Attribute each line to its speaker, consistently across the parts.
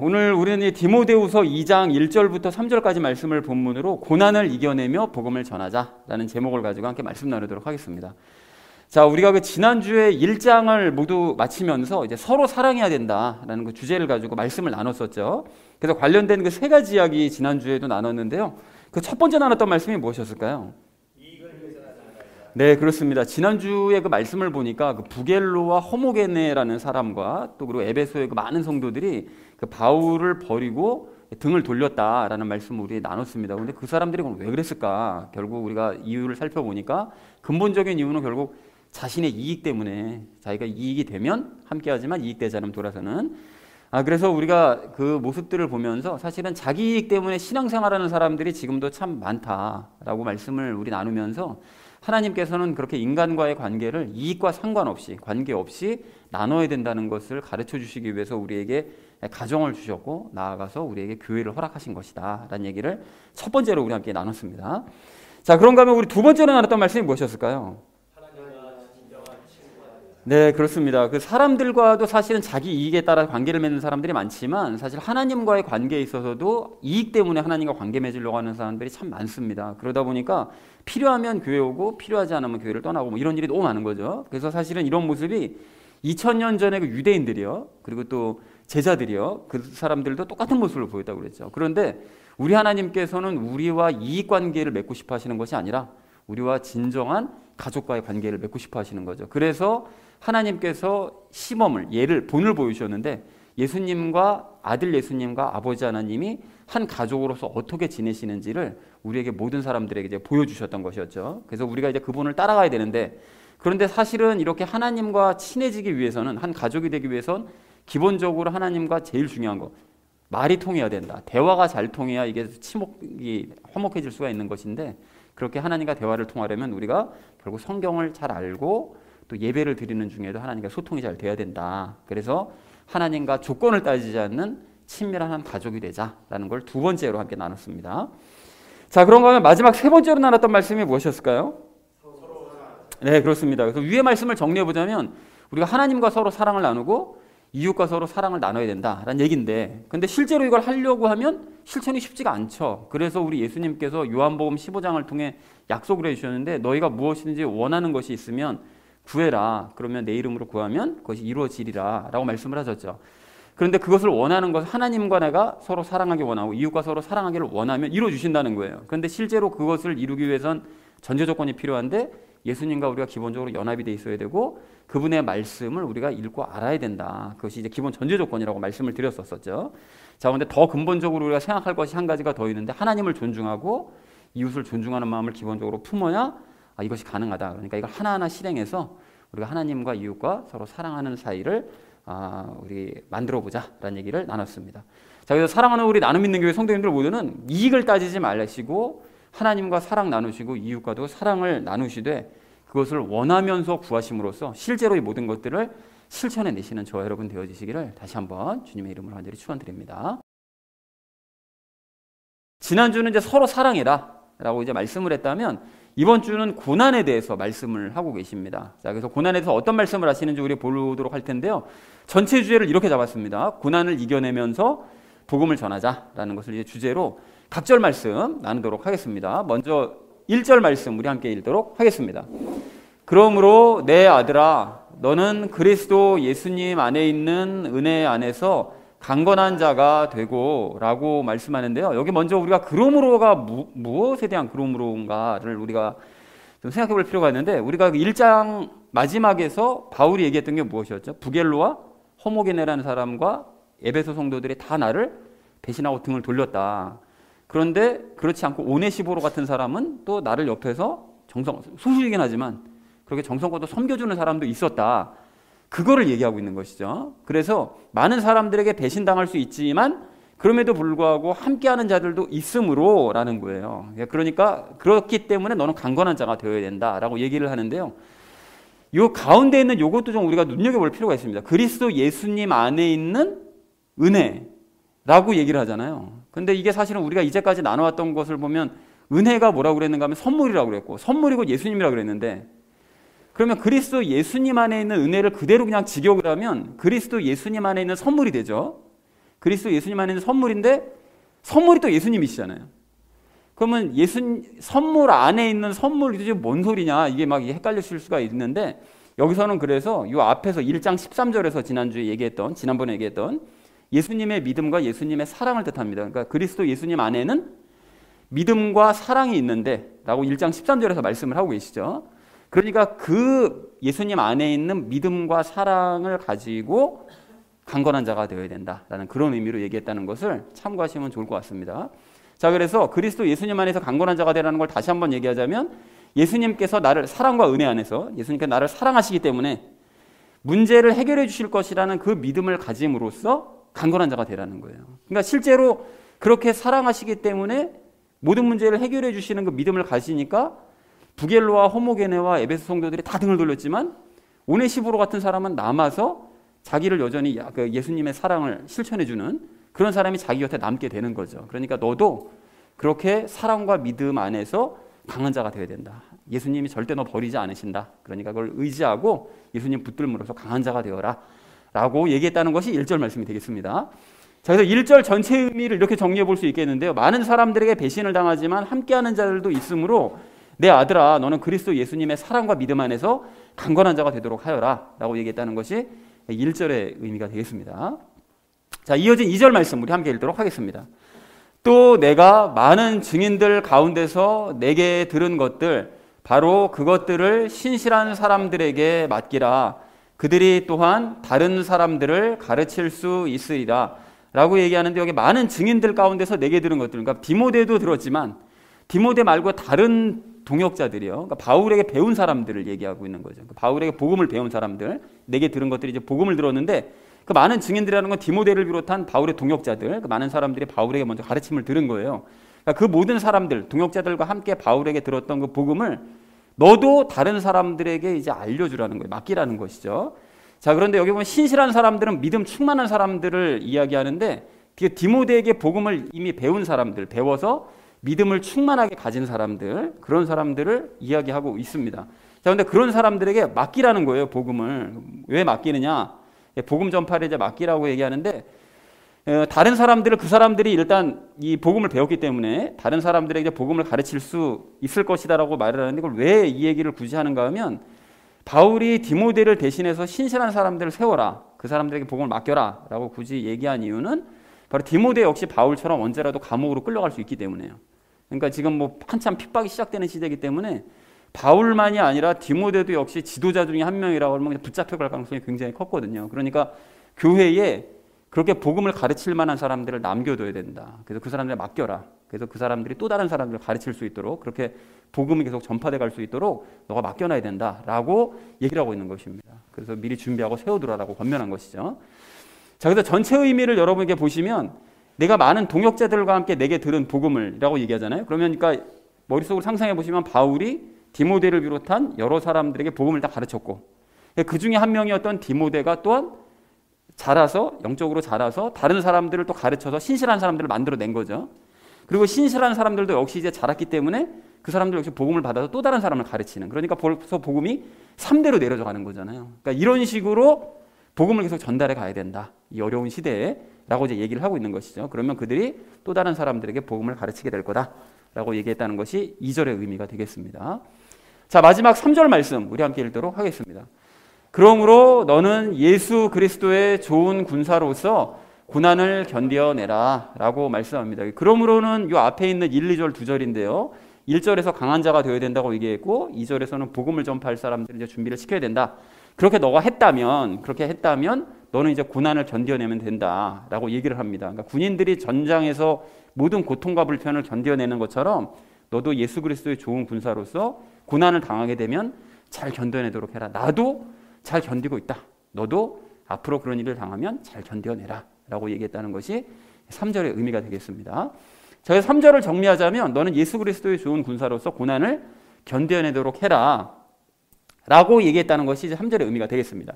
Speaker 1: 오늘 우리는 이 디모데후서 2장 1절부터 3절까지 말씀을 본문으로 고난을 이겨내며 복음을 전하자라는 제목을 가지고 함께 말씀 나누도록 하겠습니다. 자, 우리가 그 지난주에 1장을 모두 마치면서 이제 서로 사랑해야 된다라는 그 주제를 가지고 말씀을 나눴었죠. 그래서 관련된 그 세 가지 이야기 지난주에도 나눴는데요. 그 첫 번째 나눴던 말씀이 무엇이었을까요? 네, 그렇습니다. 지난주에 그 말씀을 보니까 그 부겔로와 호모게네라는 사람과 또 그리고 에베소의 그 많은 성도들이 그 바울을 버리고 등을 돌렸다라는 말씀을 우리 나눴습니다. 그런데 그 사람들이 왜 그랬을까? 결국 우리가 이유를 살펴보니까 근본적인 이유는 결국 자신의 이익 때문에, 자기가 이익이 되면 함께하지만 이익되지 않으면 돌아서는, 그래서 우리가 그 모습들을 보면서 사실은 자기 이익 때문에 신앙생활하는 사람들이 지금도 참 많다라고 말씀을 우리 나누면서 하나님께서는 그렇게 인간과의 관계를 이익과 상관없이, 관계없이 나눠야 된다는 것을 가르쳐 주시기 위해서 우리에게 가정을 주셨고 나아가서 우리에게 교회를 허락하신 것이다 라는 얘기를 첫 번째로 우리 함께 나눴습니다. 자, 그런가 하면 우리 두 번째로 나눴던 말씀이 무엇이었을까요? 네, 그렇습니다. 그 사람들과도 사실은 자기 이익에 따라 관계를 맺는 사람들이 많지만 사실 하나님과의 관계에 있어서도 이익 때문에 하나님과 관계 맺으려고 하는 사람들이 참 많습니다. 그러다 보니까 필요하면 교회 오고 필요하지 않으면 교회를 떠나고 뭐 이런 일이 너무 많은 거죠. 그래서 사실은 이런 모습이 2000년 전에 그 유대인들이요, 그리고 또 제자들이요, 그 사람들도 똑같은 모습을 보였다고 그랬죠. 그런데 우리 하나님께서는 우리와 이익 관계를 맺고 싶어 하시는 것이 아니라 우리와 진정한 가족과의 관계를 맺고 싶어 하시는 거죠. 그래서 하나님께서 시범을, 본을 보여주셨는데 예수님과 아들 예수님과 아버지 하나님이 한 가족으로서 어떻게 지내시는지를 우리에게 모든 사람들에게 이제 보여주셨던 것이었죠. 그래서 우리가 이제 그분을 따라가야 되는데, 그런데 사실은 이렇게 하나님과 친해지기 위해서는, 한 가족이 되기 위해서는 기본적으로 하나님과 제일 중요한 거, 말이 통해야 된다. 대화가 잘 통해야 이게 친목이 화목해질 수가 있는 것인데, 그렇게 하나님과 대화를 통하려면 우리가 결국 성경을 잘 알고 또 예배를 드리는 중에도 하나님과 소통이 잘 돼야 된다. 그래서 하나님과 조건을 따지지 않는 친밀한 한 가족이 되자라는 걸 두 번째로 함께 나눴습니다. 자, 그런가 하면 마지막 세 번째로 나눴던 말씀이 무엇이었을까요? 네, 그렇습니다. 그래서 위의 말씀을 정리해 보자면 우리가 하나님과 서로 사랑을 나누고 이웃과 서로 사랑을 나눠야 된다라는 얘기인데, 근데 실제로 이걸 하려고 하면 실천이 쉽지가 않죠. 그래서 우리 예수님께서 요한복음 15장을 통해 약속을 해주셨는데, 너희가 무엇이든지 원하는 것이 있으면 구해라. 그러면 내 이름으로 구하면 그것이 이루어지리라 라고 말씀을 하셨죠. 그런데 그것을 원하는 것은 하나님과 내가 서로 사랑하기 원하고 이웃과 서로 사랑하기를 원하면 이루어주신다는 거예요. 그런데 실제로 그것을 이루기 위해선 전제 조건이 필요한데, 예수님과 우리가 기본적으로 연합이 돼 있어야 되고 그분의 말씀을 우리가 읽고 알아야 된다. 그것이 이제 기본 전제 조건이라고 말씀을 드렸었죠. 자, 그런데 더 근본적으로 우리가 생각할 것이 한 가지가 더 있는데, 하나님을 존중하고 이웃을 존중하는 마음을 기본적으로 품어야 이것이 가능하다. 그러니까 이걸 하나하나 실행해서 우리가 하나님과 이웃과 서로 사랑하는 사이를 우리 만들어보자라는 얘기를 나눴습니다. 자, 그래서 사랑하는 우리 나눔 있는 교회 성도님들 모두는 이익을 따지지 말라시고 하나님과 사랑 나누시고 이웃과도 사랑을 나누시되 그것을 원하면서 구하심으로써 실제로 이 모든 것들을 실천해 내시는 저와 여러분 되어지시기를 다시 한번 주님의 이름으로 간절히 축원드립니다. 지난주는 이제 서로 사랑해라 라고 이제 말씀을 했다면, 이번 주는 고난에 대해서 말씀을 하고 계십니다. 자, 그래서 고난에 대해서 어떤 말씀을 하시는지 우리 보도록 할 텐데요. 전체 주제를 이렇게 잡았습니다. 고난을 이겨내면서 복음을 전하자라는 것을 이제 주제로 각절 말씀 나누도록 하겠습니다. 먼저 1절 말씀 우리 함께 읽도록 하겠습니다. 그러므로 내 아들아, 너는 그리스도 예수님 안에 있는 은혜 안에서 강건한 자가 되고 라고 말씀하는데요. 여기 먼저 우리가 그러므로가 무엇에 대한 그러므로인가를 우리가 좀 생각해 볼 필요가 있는데, 우리가 1장 마지막에서 바울이 얘기했던 게 무엇이었죠? 부겔로와 호모게네라는 사람과 에베소 성도들이 다 나를 배신하고 등을 돌렸다. 그런데 그렇지 않고 오네시보로 같은 사람은 또 나를 옆에서 소수이긴 하지만 그렇게 정성껏 섬겨주는 사람도 있었다. 그거를 얘기하고 있는 것이죠. 그래서 많은 사람들에게 배신당할 수 있지만 그럼에도 불구하고 함께하는 자들도 있으므로 라는 거예요. 그러니까 그렇기 때문에 너는 강건한 자가 되어야 된다라고 얘기를 하는데요. 이 가운데 있는 이것도 좀 우리가 눈여겨볼 필요가 있습니다. 그리스도 예수님 안에 있는 은혜라고 얘기를 하잖아요. 근데 이게 사실은 우리가 이제까지 나눠왔던 것을 보면 은혜가 뭐라고 그랬는가 하면 선물이라고 그랬고, 선물이고 예수님이라고 그랬는데, 그러면 그리스도 예수님 안에 있는 은혜를 그대로 그냥 직역을 하면 그리스도 예수님 안에 있는 선물이 되죠. 그리스도 예수님 안에 있는 선물인데 선물이 또 예수님이시잖아요. 그러면 선물 안에 있는 선물이 도대체 뭔 소리냐, 이게 막 헷갈리실 수가 있는데, 여기서는 그래서 이 앞에서 1장 13절에서 지난번에 얘기했던 예수님의 믿음과 예수님의 사랑을 뜻합니다. 그러니까 그리스도 예수님 안에는 믿음과 사랑이 있는데 라고 1장 13절에서 말씀을 하고 계시죠. 그러니까 그 예수님 안에 있는 믿음과 사랑을 가지고 강건한 자가 되어야 된다라는 그런 의미로 얘기했다는 것을 참고하시면 좋을 것 같습니다. 자, 그래서 그리스도 예수님 안에서 강건한 자가 되라는 걸 다시 한번 얘기하자면, 예수님께서 나를 사랑과 은혜 안에서 예수님께서 나를 사랑하시기 때문에 문제를 해결해 주실 것이라는 그 믿음을 가짐으로써 강건한 자가 되라는 거예요. 그러니까 실제로 그렇게 사랑하시기 때문에 모든 문제를 해결해 주시는 그 믿음을 가지니까 부겔로와 호모게네와 에베소 성도들이 다 등을 돌렸지만 오네시보로 같은 사람은 남아서 자기를 여전히 예수님의 사랑을 실천해 주는 그런 사람이 자기 곁에 남게 되는 거죠. 그러니까 너도 그렇게 사랑과 믿음 안에서 강한 자가 되어야 된다. 예수님이 절대 너 버리지 않으신다. 그러니까 그걸 의지하고 예수님 붙들므로써 강한 자가 되어라 라고 얘기했다는 것이 1절 말씀이 되겠습니다. 자, 그래서 1절 전체 의미를 이렇게 정리해 볼 수 있겠는데요. 많은 사람들에게 배신을 당하지만 함께하는 자들도 있으므로 내 아들아, 너는 그리스도 예수님의 사랑과 믿음 안에서 강건한 자가 되도록 하여라 라고 얘기했다는 것이 1절의 의미가 되겠습니다. 자, 이어진 2절 말씀 우리 함께 읽도록 하겠습니다. 또 내가 많은 증인들 가운데서 내게 들은 것들, 바로 그것들을 신실한 사람들에게 맡기라. 그들이 또한 다른 사람들을 가르칠 수 있으리라 라고 얘기하는데, 여기 많은 증인들 가운데서 내게 들은 것들, 그러니까 디모데도 들었지만 디모데 말고 다른 동역자들이요, 그러니까 바울에게 배운 사람들을 얘기하고 있는 거죠. 그러니까 바울에게 복음을 배운 사람들, 내게 들은 것들이 이제 복음을 들었는데, 그 많은 증인들이라는 건 디모데를 비롯한 바울의 동역자들, 그 많은 사람들이 바울에게 먼저 가르침을 들은 거예요. 그러니까 그 모든 사람들, 동역자들과 함께 바울에게 들었던 그 복음을 너도 다른 사람들에게 이제 알려주라는 거예요. 맡기라는 것이죠. 자, 그런데 여기 보면 신실한 사람들은 믿음 충만한 사람들을 이야기하는데, 디모데에게 복음을 이미 배운 사람들, 배워서 믿음을 충만하게 가진 사람들, 그런 사람들을 이야기하고 있습니다. 자, 그런데 그런 사람들에게 맡기라는 거예요. 복음을. 왜 맡기느냐? 복음 전파를 이제 맡기라고 얘기하는데, 다른 사람들을, 그 사람들이 일단 이 복음을 배웠기 때문에 다른 사람들에게 복음을 가르칠 수 있을 것이다라고 말을 하는데, 이걸 왜 이 얘기를 굳이 하는가 하면, 바울이 디모데를 대신해서 신실한 사람들을 세워라, 그 사람들에게 복음을 맡겨라 라고 굳이 얘기한 이유는 바로 디모데 역시 바울처럼 언제라도 감옥으로 끌려갈 수 있기 때문에요. 그러니까 지금 뭐 한참 핍박이 시작되는 시대이기 때문에 바울만이 아니라 디모데도 역시 지도자 중에 한 명이라고 하면 붙잡혀갈 가능성이 굉장히 컸거든요. 그러니까 교회에 그렇게 복음을 가르칠 만한 사람들을 남겨둬야 된다. 그래서 그 사람들을 맡겨라. 그래서 그 사람들이 또 다른 사람들을 가르칠 수 있도록, 그렇게 복음이 계속 전파돼 갈 수 있도록 너가 맡겨놔야 된다라고 얘기를 하고 있는 것입니다. 그래서 미리 준비하고 세워두라라고 권면한 것이죠. 자, 그래서 전체 의미를 여러분에게 보시면, 내가 많은 동역자들과 함께 내게 들은 복음을이라고 얘기하잖아요. 그러면 그러니까 머릿속으로 상상해 보시면 바울이 디모데를 비롯한 여러 사람들에게 복음을 다 가르쳤고, 그 중에 한 명이었던 디모데가 또한 자라서, 영적으로 자라서 다른 사람들을 또 가르쳐서 신실한 사람들을 만들어낸 거죠. 그리고 신실한 사람들도 역시 이제 자랐기 때문에 그 사람들 역시 복음을 받아서 또 다른 사람을 가르치는, 그러니까 벌써 복음이 3대로 내려져 가는 거잖아요. 그러니까 이런 식으로 복음을 계속 전달해 가야 된다, 이 어려운 시대에 라고 이제 얘기를 하고 있는 것이죠. 그러면 그들이 또 다른 사람들에게 복음을 가르치게 될 거다라고 얘기했다는 것이 2절의 의미가 되겠습니다. 자, 마지막 3절 말씀 우리 함께 읽도록 하겠습니다. 그러므로 너는 예수 그리스도의 좋은 군사로서 고난을 견뎌내라 라고 말씀합니다. 그러므로는 이 앞에 있는 1, 2절 두 절인데요, 1절에서 강한 자가 되어야 된다고 얘기했고 2절에서는 복음을 전파할 사람들을 이제 준비를 시켜야 된다. 그렇게 그렇게 했다면 너는 이제 고난을 견뎌내면 된다라고 얘기를 합니다. 그러니까 군인들이 전장에서 모든 고통과 불편을 견뎌내는 것처럼 너도 예수 그리스도의 좋은 군사로서 고난을 당하게 되면 잘 견뎌내도록 해라. 나도 잘 견디고 있다. 너도 앞으로 그런 일을 당하면 잘 견뎌내라 라고 얘기했다는 것이 3절의 의미가 되겠습니다. 자, 3절을 정리하자면 너는 예수 그리스도의 좋은 군사로서 고난을 견뎌내도록 해라 라고 얘기했다는 것이 이제 3절의 의미가 되겠습니다.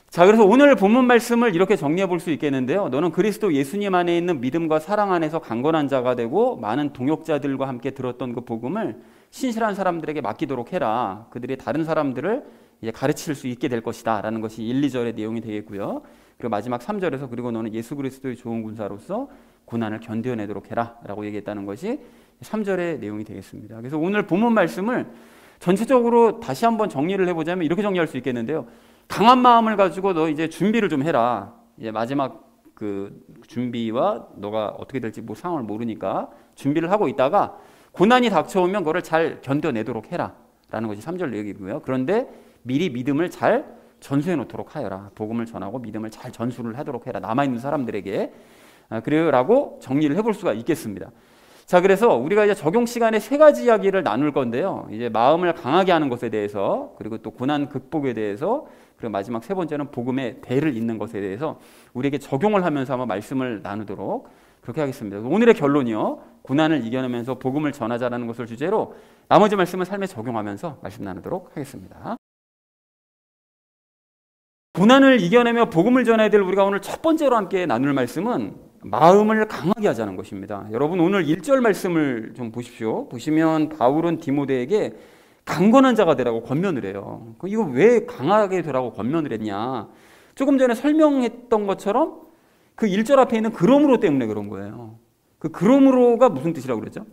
Speaker 1: 자, 그래서 오늘 본문 말씀을 이렇게 정리해 볼 수 있겠는데요, 너는 그리스도 예수님 안에 있는 믿음과 사랑 안에서 강건한 자가 되고 많은 동역자들과 함께 들었던 그 복음을 신실한 사람들에게 맡기도록 해라. 그들이 다른 사람들을 이제 가르칠 수 있게 될 것이다 라는 것이 1, 2절의 내용이 되겠고요. 그리고 마지막 3절에서 그리고 너는 예수 그리스도의 좋은 군사로서 고난을 견뎌내도록 해라 라고 얘기했다는 것이 3절의 내용이 되겠습니다. 그래서 오늘 본문 말씀을 전체적으로 다시 한번 정리를 해보자면 이렇게 정리할 수 있겠는데요. 강한 마음을 가지고 너 이제 준비를 좀 해라. 이제 마지막 그 준비와 너가 어떻게 될지 뭐 상황을 모르니까 준비를 하고 있다가 고난이 닥쳐오면 그거를 잘 견뎌내도록 해라 라는 것이 3절 얘기고요. 그런데 미리 믿음을 잘 전수해 놓도록 하여라. 복음을 전하고 믿음을 잘 전수를 하도록 해라. 남아있는 사람들에게. 그래라고 정리를 해볼 수가 있겠습니다. 자, 그래서 우리가 이제 적용 시간에 3가지 이야기를 나눌 건데요. 이제 마음을 강하게 하는 것에 대해서, 그리고 또 고난 극복에 대해서, 그리고 마지막 3번째는 복음의 대를 잇는 것에 대해서 우리에게 적용을 하면서 한번 말씀을 나누도록 그렇게 하겠습니다. 오늘의 결론이요. 고난을 이겨내면서 복음을 전하자라는 것을 주제로 나머지 말씀을 삶에 적용하면서 말씀 나누도록 하겠습니다. 고난을 이겨내며 복음을 전해야 될 우리가 오늘 첫 번째로 함께 나눌 말씀은 마음을 강하게 하자는 것입니다. 여러분 오늘 1절 말씀을 좀 보십시오. 보시면 바울은 디모데에게 강건한 자가 되라고 권면을 해요. 이거 왜 강하게 되라고 권면을 했냐. 조금 전에 설명했던 것처럼 그 1절 앞에 있는 그러므로 때문에 그런 거예요. 그 그러므로가 무슨 뜻이라고 그랬죠?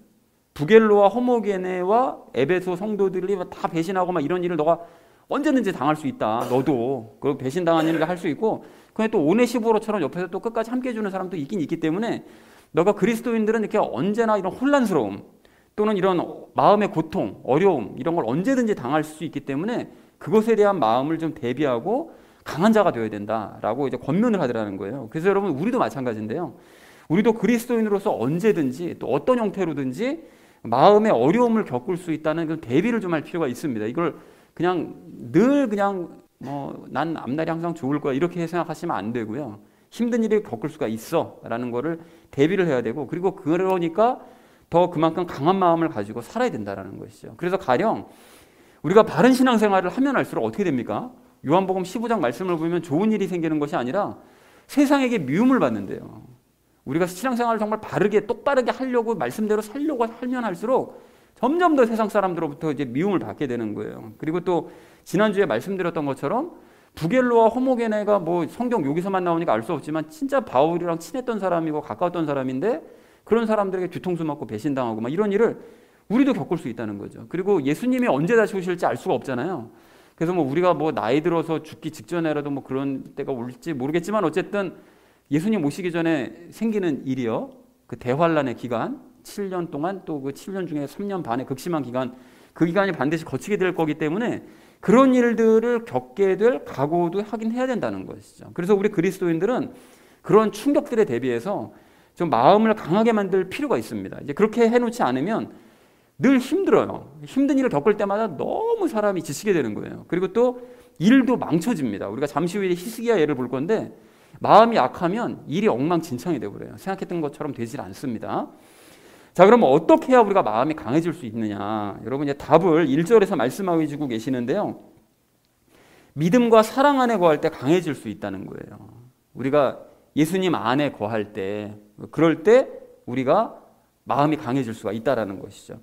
Speaker 1: 부겔로와 호모게네와 에베소 성도들이 다 배신하고 막 이런 일을 너가 언제든지 당할 수 있다. 너도 그 배신당한 일을 할 수 있고, 그냥 또 오네시보로처럼 옆에서 또 끝까지 함께 해주는 사람도 있긴 있기 때문에 너가 그리스도인들은 이렇게 언제나 이런 혼란스러움 또는 이런 마음의 고통, 어려움 이런 걸 언제든지 당할 수 있기 때문에 그것에 대한 마음을 좀 대비하고 강한 자가 되어야 된다라고 이제 권면을 하더라는 거예요. 그래서 여러분 우리도 마찬가지인데요. 우리도 그리스도인으로서 언제든지 또 어떤 형태로든지 마음의 어려움을 겪을 수 있다는 그 대비를 좀 할 필요가 있습니다. 이걸 그냥 늘 그냥 난 앞날이 항상 좋을 거야 이렇게 생각하시면 안 되고요. 힘든 일을 겪을 수가 있어 라는 거를 대비를 해야 되고, 그리고 그러니까 더 그만큼 강한 마음을 가지고 살아야 된다는 것이죠. 그래서 가령 우리가 바른 신앙생활을 하면 할수록 어떻게 됩니까? 요한복음 15장 말씀을 보면 좋은 일이 생기는 것이 아니라 세상에게 미움을 받는데요. 우리가 신앙생활을 정말 바르게 똑바르게 하려고 말씀대로 살려고 하면 할수록 점점 더 세상 사람들로부터 이제 미움을 받게 되는 거예요. 그리고 또 지난주에 말씀드렸던 것처럼 부겔로와 호모게네가 뭐 성경 여기서만 나오니까 알 수 없지만 진짜 바울이랑 친했던 사람이고 가까웠던 사람인데 그런 사람들에게 뒤통수 맞고 배신당하고 막 이런 일을 우리도 겪을 수 있다는 거죠. 그리고 예수님이 언제 다시 오실지 알 수가 없잖아요. 그래서 뭐 우리가 뭐 나이 들어서 죽기 직전에라도 뭐 그런 때가 올지 모르겠지만 어쨌든 예수님 오시기 전에 생기는 일이요. 그 대환란의 기간 7년 동안 또 그 7년 중에 3년 반의 극심한 기간, 그 기간이 반드시 거치게 될 거기 때문에 그런 일들을 겪게 될 각오도 하긴 해야 된다는 것이죠. 그래서 우리 그리스도인들은 그런 충격들에 대비해서 좀 마음을 강하게 만들 필요가 있습니다. 이제 그렇게 해놓지 않으면 늘 힘들어요. 힘든 일을 겪을 때마다 너무 사람이 지치게 되는 거예요. 그리고 또 일도 망쳐집니다. 우리가 잠시 후에 히스기야 예를 볼 건데 마음이 약하면 일이 엉망진창이 되어버려요. 생각했던 것처럼 되질 않습니다. 자, 그럼 어떻게 해야 우리가 마음이 강해질 수 있느냐? 여러분 이제 답을 1절에서 말씀하고 주고 계시는데요. 믿음과 사랑 안에 거할 때 강해질 수 있다는 거예요. 우리가 예수님 안에 거할 때, 그럴 때 우리가 마음이 강해질 수가 있다라는 것이죠.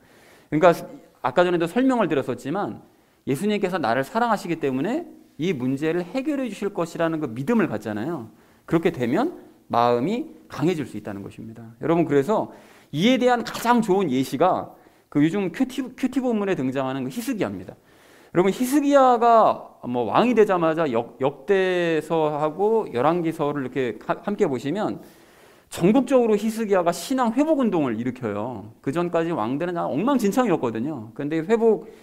Speaker 1: 그러니까 아까 전에도 설명을 드렸었지만 예수님께서 나를 사랑하시기 때문에 이 문제를 해결해 주실 것이라는 그 믿음을 갖잖아요. 그렇게 되면 마음이 강해질 수 있다는 것입니다. 여러분 그래서 이에 대한 가장 좋은 예시가 그 요즘 큐티 본문에 등장하는 그 히스기야입니다. 여러분 히스기야가 뭐 왕이 되자마자 역대서하고 열왕기서를 이렇게 함께 보시면 전국적으로 히스기야가 신앙 회복 운동을 일으켜요. 그 전까지 왕들은 엉망진창이었거든요. 그런데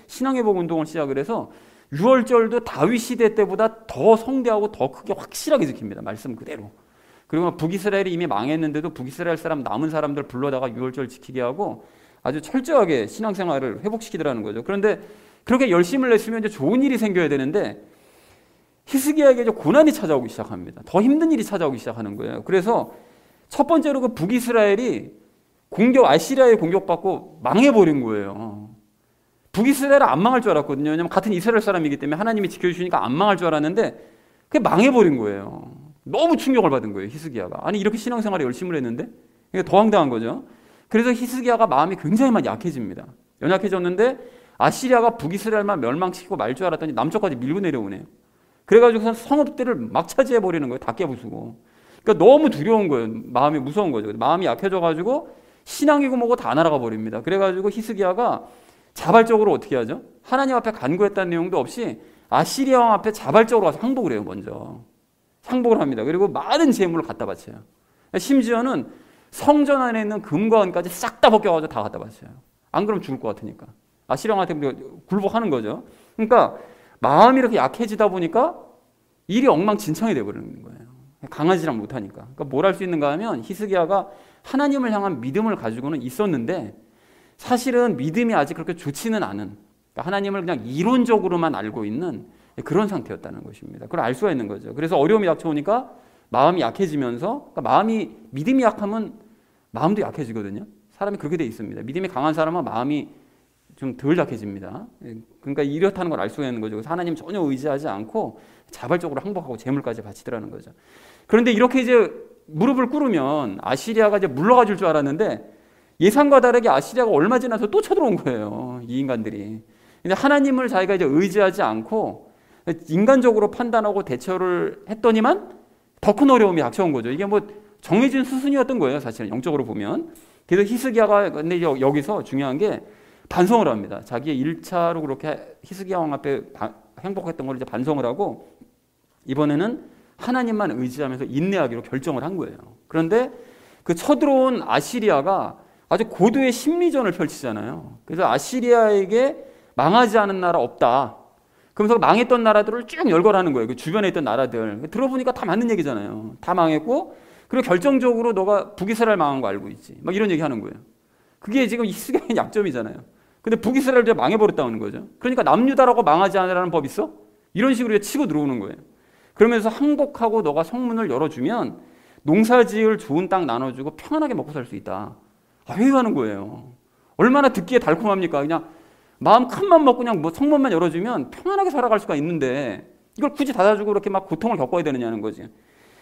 Speaker 1: 신앙 회복 운동을 시작을 해서 6월절도 다윗 시대 때보다 더 성대하고 더 크게 확실하게 지킵니다. 말씀 그대로. 그리고 북이스라엘이 이미 망했는데도 북이스라엘 사람 남은 사람들 불러다가 6월절 지키게 하고 아주 철저하게 신앙생활을 회복시키더라는 거죠. 그런데 그렇게 열심을 냈으면 이제 좋은 일이 생겨야 되는데 히스기야에게 이제 고난이 찾아오기 시작합니다. 더 힘든 일이 찾아오기 시작하는 거예요. 그래서 첫 번째로 그 북이스라엘이 아시리아에 공격받고 망해버린 거예요. 북이스라엘은 안 망할 줄 알았거든요. 왜냐하면 같은 이스라엘 사람이기 때문에 하나님이 지켜주시니까 안 망할 줄 알았는데 그게 망해버린 거예요. 너무 충격을 받은 거예요, 히스기야가. 아니 이렇게 신앙생활에 열심을 했는데 이게 더 황당한 거죠. 그래서 히스기야가 마음이 굉장히 많이 약해집니다. 연약해졌는데 아시리아가 북이스라엘만 멸망시키고 말 줄 알았더니 남쪽까지 밀고 내려오네요. 그래가지고 성읍들을 막 차지해 버리는 거예요. 다 깨부수고. 그러니까 너무 두려운 거예요. 마음이 무서운 거죠. 마음이 약해져가지고 신앙이고 뭐고 다 날아가 버립니다. 그래가지고 히스기야가 자발적으로 어떻게 하죠? 하나님 앞에 간구했다는 내용도 없이 아시리아 왕 앞에 자발적으로 가서 항복을 해요. 먼저 항복을 합니다. 그리고 많은 재물을 갖다 바쳐요. 심지어는 성전 안에 있는 금과 은까지 싹 다 벗겨가지고 다 갖다 바쳐요. 안 그러면 죽을 것 같으니까. 아시리아 왕한테 굴복하는 거죠. 그러니까 마음이 이렇게 약해지다 보니까 일이 엉망진창이 돼버리는 거예요. 강하지랑 못하니까. 그러니까 뭘 할 수 있는가 하면 히스기야가 하나님을 향한 믿음을 가지고는 있었는데 사실은 믿음이 아직 그렇게 좋지는 않은, 그러니까 하나님을 그냥 이론적으로만 알고 있는 그런 상태였다는 것입니다. 그걸 알 수가 있는 거죠. 그래서 어려움이 닥쳐오니까 마음이 약해지면서, 그러니까 믿음이 약하면 마음도 약해지거든요. 사람이 그렇게 돼 있습니다. 믿음이 강한 사람은 마음이 좀 덜 약해집니다. 그러니까 이렇다는 걸 알 수가 있는 거죠. 그래서 하나님 전혀 의지하지 않고 자발적으로 항복하고 재물까지 바치더라는 거죠. 그런데 이렇게 이제 무릎을 꿇으면 아시리아가 이제 물러가 줄 줄 알았는데 예상과 다르게 아시리아가 얼마 지나서 또 쳐들어온 거예요. 이 인간들이. 근데 하나님을 자기가 이제 의지하지 않고 인간적으로 판단하고 대처를 했더니만 더 큰 어려움이 닥쳐온 거죠. 이게 뭐 정해진 수순이었던 거예요. 사실은 영적으로 보면. 그래서 히스기야가 근데 여기서 중요한 게 반성을 합니다. 자기의 1차로 그렇게 히스기야 왕 앞에 행복했던 걸 이제 반성을 하고 이번에는 하나님만 의지하면서 인내하기로 결정을 한 거예요. 그런데 그 쳐들어온 아시리아가 아주 고도의 심리전을 펼치잖아요. 그래서 아시리아에게 망하지 않은 나라 없다. 그러면서 망했던 나라들을 쭉 열거하는 거예요. 그 주변에 있던 나라들. 들어보니까 다 맞는 얘기잖아요. 다 망했고 그리고 결정적으로 너가 북이스라엘 망한 거 알고 있지. 막 이런 얘기 하는 거예요. 그게 지금 히스기야의 약점이잖아요. 근데 북이스라엘 이제 망해버렸다는 거죠. 그러니까 남유다라고 망하지 않으라는 법 있어? 이런 식으로 치고 들어오는 거예요. 그러면서 항복하고 너가 성문을 열어주면 농사지을 좋은 땅 나눠주고 평안하게 먹고 살 수 있다. 회유하는 거예요. 얼마나 듣기에 달콤합니까? 그냥 마음 큰맘 먹고 그냥 뭐 성문만 열어주면 평안하게 살아갈 수가 있는데 이걸 굳이 닫아주고 그렇게 막 고통을 겪어야 되느냐는 거지.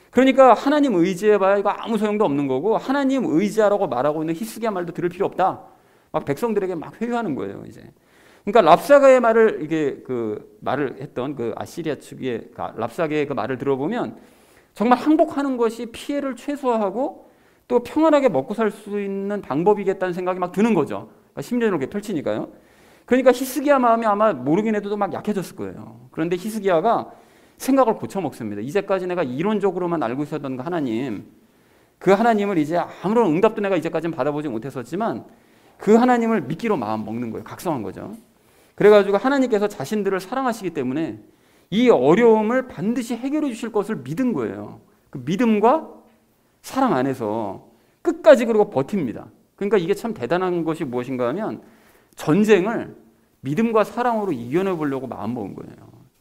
Speaker 1: 그러니까 하나님 의지해봐야 이거 아무 소용도 없는 거고 하나님 의지하라고 말하고 있는 히스기야 말도 들을 필요 없다. 막 백성들에게 막 회유하는 거예요, 이제. 그러니까 랍사게의 말을 이게 그 말을 했던 그 아시리아 측의 랍사게의 그 말을 들어보면 정말 항복하는 것이 피해를 최소화하고 또 평안하게 먹고 살 수 있는 방법이겠다는 생각이 막 드는 거죠. 그러니까 심리전을 이렇게 펼치니까요. 그러니까 히스기야 마음이 아마 모르긴 해도 막 약해졌을 거예요. 그런데 히스기야가 생각을 고쳐먹습니다. 이제까지 내가 이론적으로만 알고 있었던 그 하나님, 그 하나님을 이제 아무런 응답도 내가 이제까지는 받아보지 못했었지만 그 하나님을 믿기로 마음 먹는 거예요. 각성한 거죠. 그래가지고 하나님께서 자신들을 사랑하시기 때문에 이 어려움을 반드시 해결해 주실 것을 믿은 거예요. 그 믿음과 사랑 안에서 끝까지 그리고 버팁니다. 그러니까 이게 참 대단한 것이 무엇인가 하면 전쟁을 믿음과 사랑으로 이겨내 보려고 마음 먹은 거예요.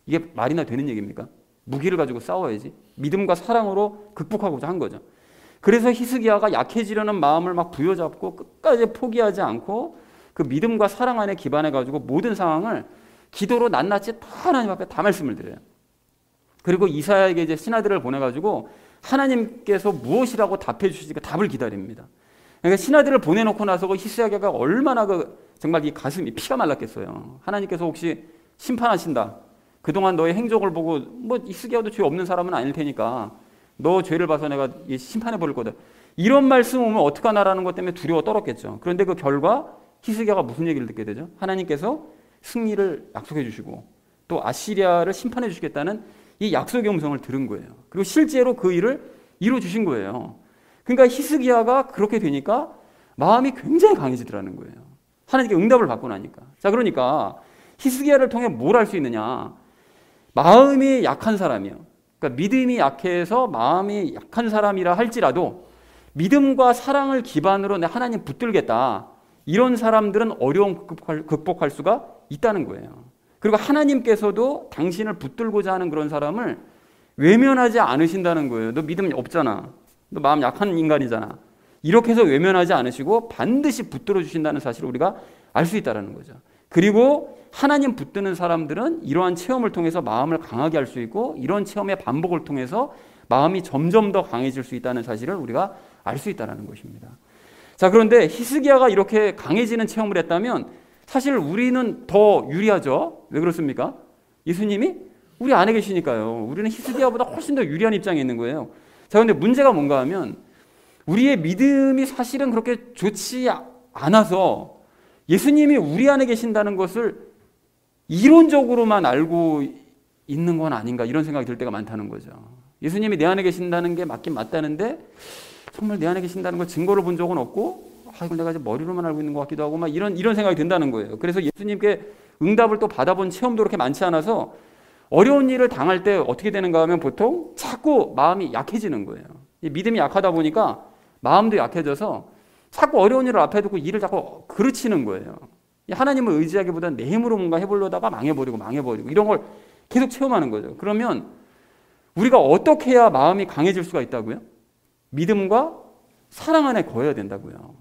Speaker 1: 이게 말이나 되는 얘기입니까? 무기를 가지고 싸워야지. 믿음과 사랑으로 극복하고자 한 거죠. 그래서 히스기야가 약해지려는 마음을 막 부여잡고 끝까지 포기하지 않고 그 믿음과 사랑 안에 기반해가지고 모든 상황을 기도로 낱낱이 다 하나님 앞에 다 말씀을 드려요. 그리고 이사야에게 이제 신하들을 보내가지고 하나님께서 무엇이라고 답해 주시지 그 답을 기다립니다. 그러니까 신하들을 보내놓고 나서 그 히스기야가 얼마나 정말 이 가슴이 피가 말랐겠어요. 하나님께서 혹시 심판하신다. 그동안 너의 행적을 보고 뭐 히스기야도 죄 없는 사람은 아닐 테니까 너 죄를 봐서 내가 심판해 버릴 거다. 이런 말씀 오면 어떡하나라는 것 때문에 두려워 떨었겠죠. 그런데 그 결과 히스기야가 무슨 얘기를 듣게 되죠? 하나님께서 승리를 약속해 주시고 또 아시리아를 심판해 주시겠다는 이 약속의 음성을 들은 거예요. 그리고 실제로 그 일을 이루어 주신 거예요. 그러니까 히스기야가 그렇게 되니까 마음이 굉장히 강해지더라는 거예요. 하나님께 응답을 받고 나니까. 자, 그러니까 히스기야를 통해 뭘 할 수 있느냐? 마음이 약한 사람이요. 그러니까 믿음이 약해서 마음이 약한 사람이라 할지라도 믿음과 사랑을 기반으로 내 하나님 붙들겠다. 이런 사람들은 어려움 극복할 수가 있다는 거예요. 그리고 하나님께서도 당신을 붙들고자 하는 그런 사람을 외면하지 않으신다는 거예요. 너 믿음 없잖아. 너 마음 약한 인간이잖아. 이렇게 해서 외면하지 않으시고 반드시 붙들어 주신다는 사실을 우리가 알 수 있다는 거죠. 그리고 하나님 붙드는 사람들은 이러한 체험을 통해서 마음을 강하게 할 수 있고 이런 체험의 반복을 통해서 마음이 점점 더 강해질 수 있다는 사실을 우리가 알 수 있다는 것입니다. 자, 그런데 히스기야가 이렇게 강해지는 체험을 했다면 사실 우리는 더 유리하죠. 왜 그렇습니까? 예수님이 우리 안에 계시니까요. 우리는 히스기야보다 훨씬 더 유리한 입장에 있는 거예요. 자, 근데 문제가 뭔가 하면 우리의 믿음이 사실은 그렇게 좋지 않아서 예수님이 우리 안에 계신다는 것을 이론적으로만 알고 있는 건 아닌가 이런 생각이 들 때가 많다는 거죠. 예수님이 내 안에 계신다는 게 맞긴 맞다는데 정말 내 안에 계신다는 걸 증거를 본 적은 없고 이걸 내가 이제 머리로만 알고 있는 것 같기도 하고 막 이런 생각이 든다는 거예요. 그래서 예수님께 응답을 또 받아본 체험도 그렇게 많지 않아서 어려운 일을 당할 때 어떻게 되는가 하면 보통 자꾸 마음이 약해지는 거예요. 믿음이 약하다 보니까 마음도 약해져서 자꾸 어려운 일을 앞에 두고 일을 자꾸 그르치는 거예요. 하나님을 의지하기보다는 내 힘으로 뭔가 해보려다가 망해버리고 이런 걸 계속 체험하는 거죠. 그러면 우리가 어떻게 해야 마음이 강해질 수가 있다고요? 믿음과 사랑 안에 거해야 된다고요.